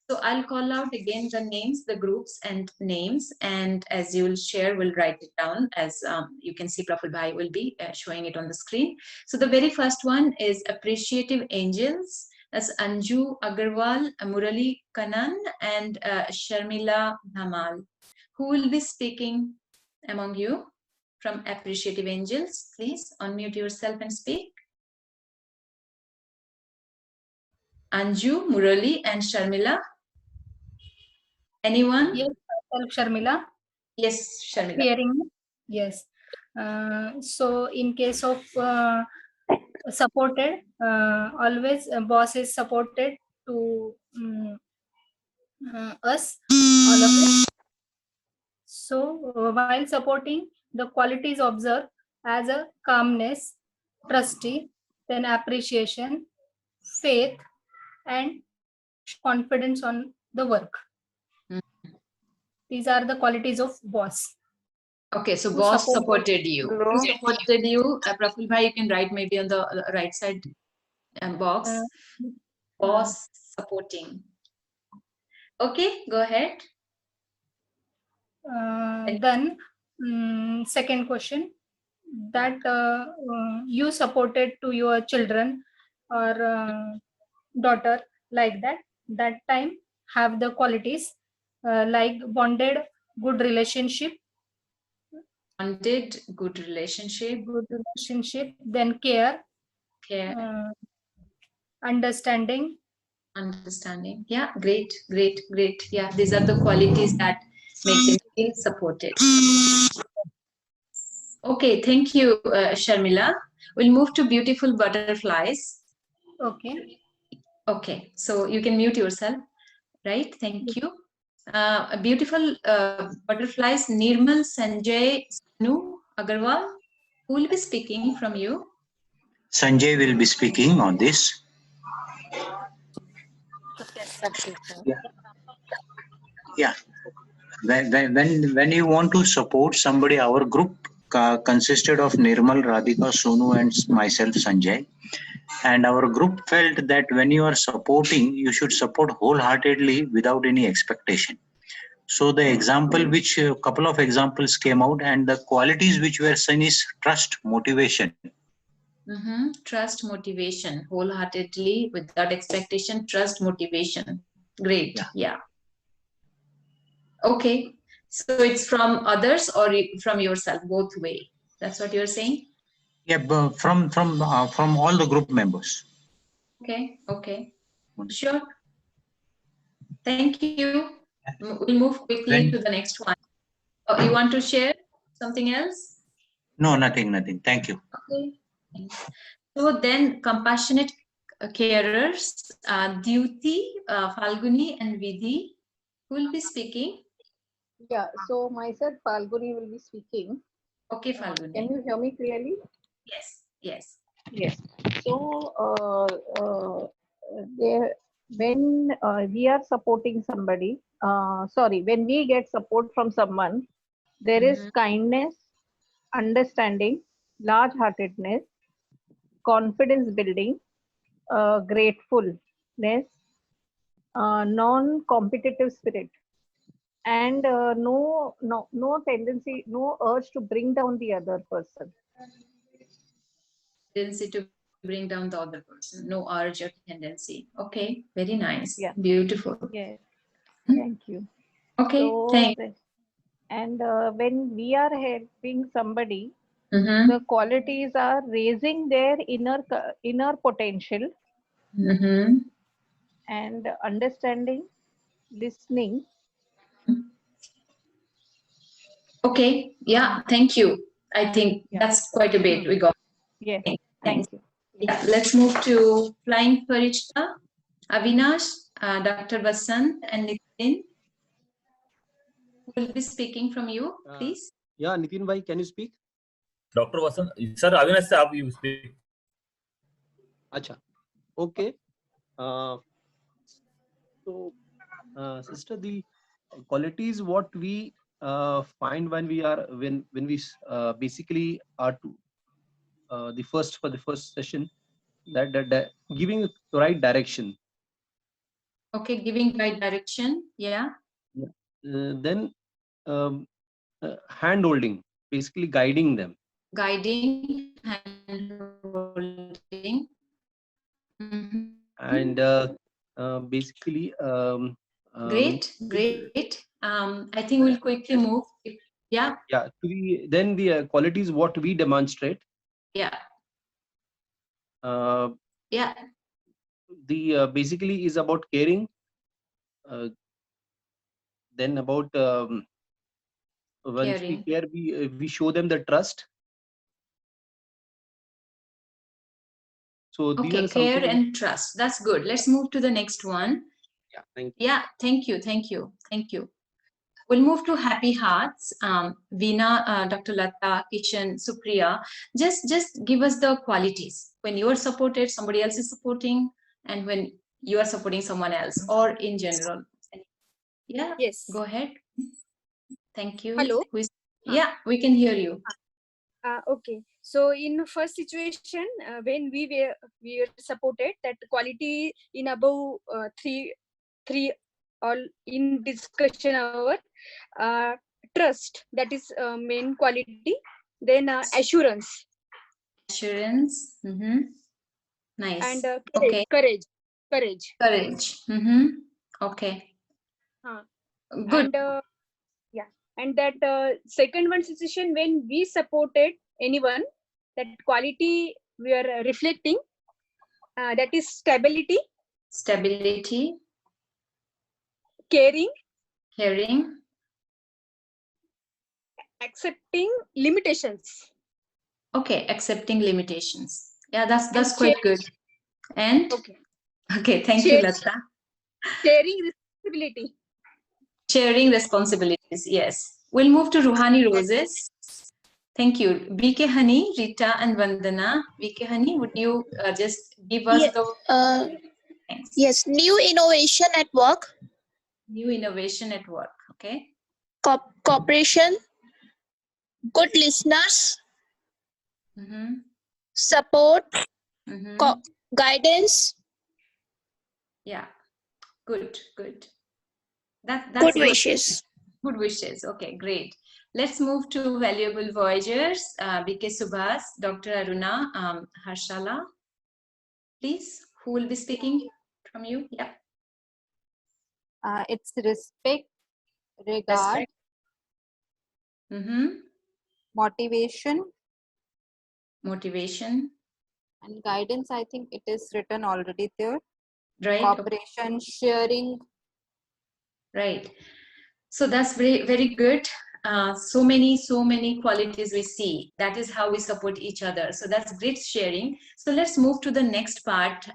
So I'll call out again the names, the groups and names, and as you'll share, we'll write it down. As you can see, Praful Bhai will be showing it on the screen. So the very first one is Appreciative Angels. That's Anju Agarwal, Murali Kanan, and Sharmila Dhamal. Who will be speaking among you from Appreciative Angels? Please unmute yourself and speak. Anju, Murali, and Sharmila. Anyone? Yes, Sharmila. Yes, Sharmila. Hearing me? Yes. So in case of supported, always boss is supported to us, all of us. So while supporting, the qualities observed as a calmness, trusty, then appreciation, faith, and confidence on the work. These are the qualities of boss. Okay, so Who boss supported supported you. Hello. Who supported you? Praful Bhai, you can write maybe on the right side box. Boss supporting. Okay, go ahead. Then second question, that you supported to your children or daughter like that time have the qualities like bonded, good relationship, good relationship, then care, understanding. Yeah, great. Yeah, these are the qualities that make them feel supported. Okay, thank you, Sharmila. We'll move to beautiful butterflies. Okay. Okay, so you can mute yourself, right? Thank you. Beautiful butterflies, Nirmal, Sanjay, Sanu, Agarwal. Who will be speaking from you? Sanjay will be speaking on this. Yeah. When you want to support somebody, our group consisted of Nirmal, Radhika, Sonu, and myself, Sanjay. And our group felt that when you are supporting, you should support wholeheartedly without any expectation. So the example which a couple of examples came out, and the qualities which were seen is trust, motivation. Trust, motivation, wholeheartedly, without expectation, trust, motivation. Great, yeah. Okay, so it's from others or from yourself, both way. That's what you're saying? Yeah, from all the group members. Okay. Sure. Thank you. We'll move quickly to the next one. You want to share something else? No, nothing. Thank you. Okay. So then, compassionate carers, Dyuti, Falguni, and Vidhi, who will be speaking? Yeah, so myself, Falguni, will be speaking. Okay, Falguni. Can you hear me clearly? Yes. Yes. So, there when we are supporting somebody, when we get support from someone, there is kindness, understanding, large heartedness, confidence building, gratefulness, non competitive spirit, and no tendency, no urge to bring down the other person. Tendency to bring down the other person, no urge or tendency. Okay, very nice. Yeah. Beautiful. Yes. Thank you. Okay, So, thanks. and when we are helping somebody, Mm-hmm. the qualities are raising their inner potential, Mm-hmm. and understanding, listening. Okay, yeah, thank you. I think that's quite a bit we got. Yes, Thanks. thank you. Yeah, let's move to Flying Farishta, Avinash, Dr. Vasant, and Nitin. Who will be speaking from you, please? Yeah, Nitin bhai, can you speak? Dr. Vasant, sir, Avinash sir, you speak. Acha. Okay. So, sister, the qualities what we find when we are when we basically are to the first session, that giving the right direction. Okay, giving right direction. Yeah. Yeah. Then hand holding, basically guiding them. Guiding, hand holding. And basically Great, great. I think we'll quickly move. Yeah. yeah, to then the qualities what we demonstrate. Yeah. Yeah. The basically is about caring, then about once we Caring. care, we show them the trust. So these Okay, are care something. and trust. That's good. Let's move to the next one. Yeah, thank you. Yeah, thank you, thank you, thank you. We'll move to Happy Hearts. Veena, Dr. Lata, Kishan, Supriya. Just give us the qualities. When you are supported, somebody else is supporting, and when you are supporting someone else, or in general. Yeah, Yes. go ahead. Thank you. Hello. Yeah, we can hear you. Okay. So in first situation, when we were supported, that quality in above three all in discussion our trust, that is main quality. Then assurance. Assurance. Nice. And Okay. courage. Courage. Okay. Good. And yeah, and that second one situation, when we supported anyone, that quality we are reflecting, that is stability. Stability. Caring. Accepting limitations. Okay, accepting limitations. Yeah, that's quite good. And okay, thank you, Lata. Sharing responsibility. Sharing responsibilities. Yes. We'll move to Ruhani Roses. Thank you. BK Honey, Rita, and Vandana. BK Honey, would you just give us the yes, new innovation at work. New innovation at work. Okay. Cooperation, good listeners, support, guidance. Yeah, good. That's good wishes. Good wishes. Okay, great. Let's move to Valuable Voyagers. BK Subhas, Dr. Aruna, Harshala. Please, who will be speaking from you? Yeah. It's respect, regard, motivation, and guidance. I think it is written already there. Right. Cooperation, sharing. Right. So that's very good. So many qualities we see. That is how we support each other. So that's great sharing. So let's move to the next part.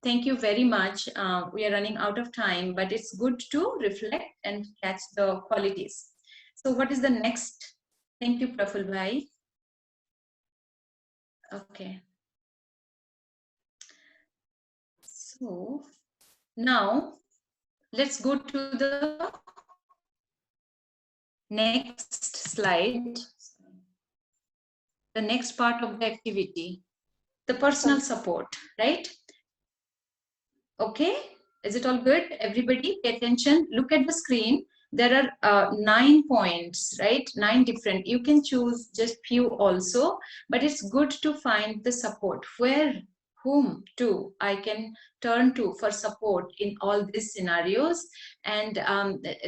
Thank you very much. We are running out of time, but it's good to reflect and catch the qualities. So what is the next? Thank you, Praful Bhai. Okay. So Now, let's go to the next slide. The next part of the activity, the personal support, right? Okay, is it all good? Everybody pay attention, look at the screen. There are 9 points, right? 9 different. You can choose just few also, but it's good to find the support. Where, whom to I can turn to for support in all these scenarios. And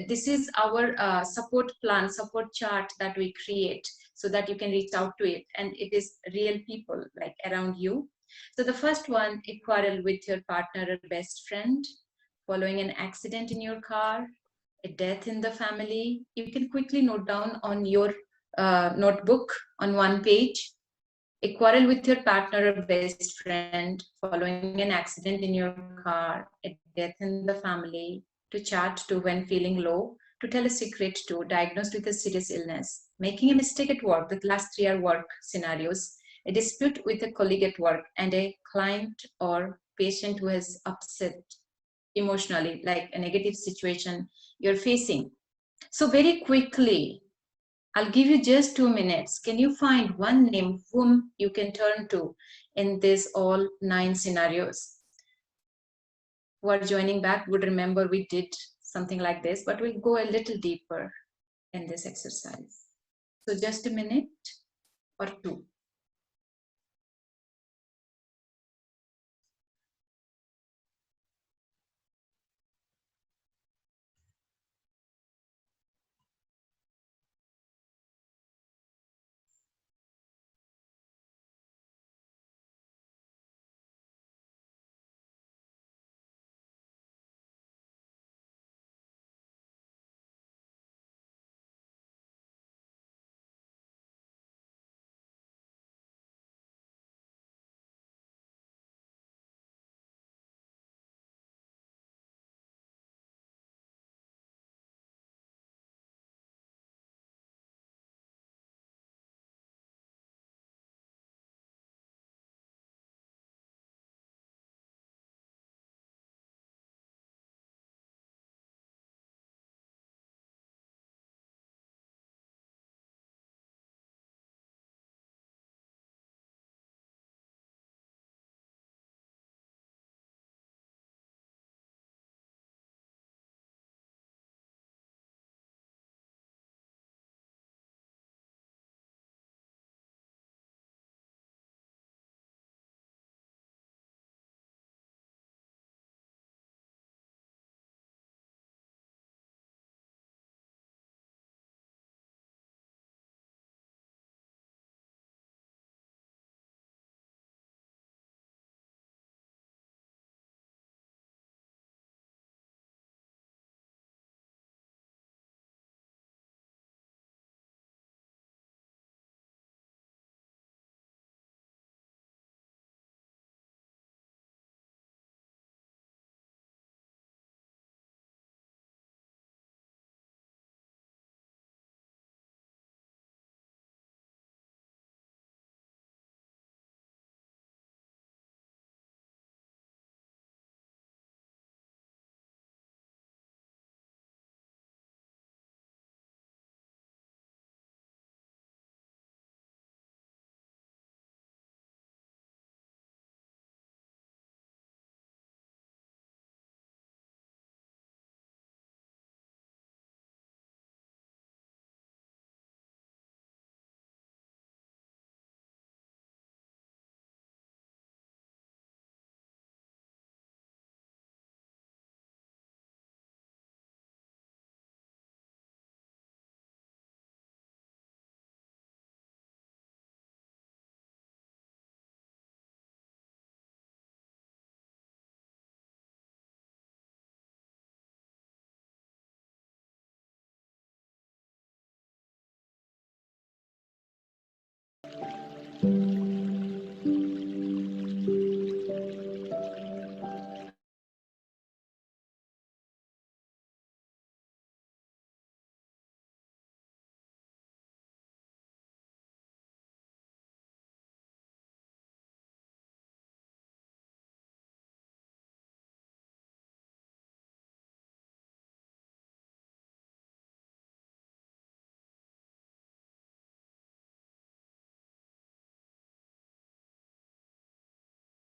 this is our support plan, support chart that we create so that you can reach out to it. And it is real people like around you. So the first one, a quarrel with your partner or best friend, following an accident in your car, a death in the family. You can quickly note down on your notebook on one page. A quarrel with your partner or best friend, following an accident in your car, a death in the family, to chat to when feeling low, to tell a secret to, diagnosed with a serious illness, making a mistake at work. The last 3 are work scenarios. A dispute with a colleague at work, and a client or patient who has upset emotionally, like a negative situation you're facing. So very quickly, I'll give you just 2 minutes. Can you find one name whom you can turn to in this all 9 scenarios? Who are joining back would remember we did something like this, but we'll go a little deeper in this exercise. So just a minute or 2.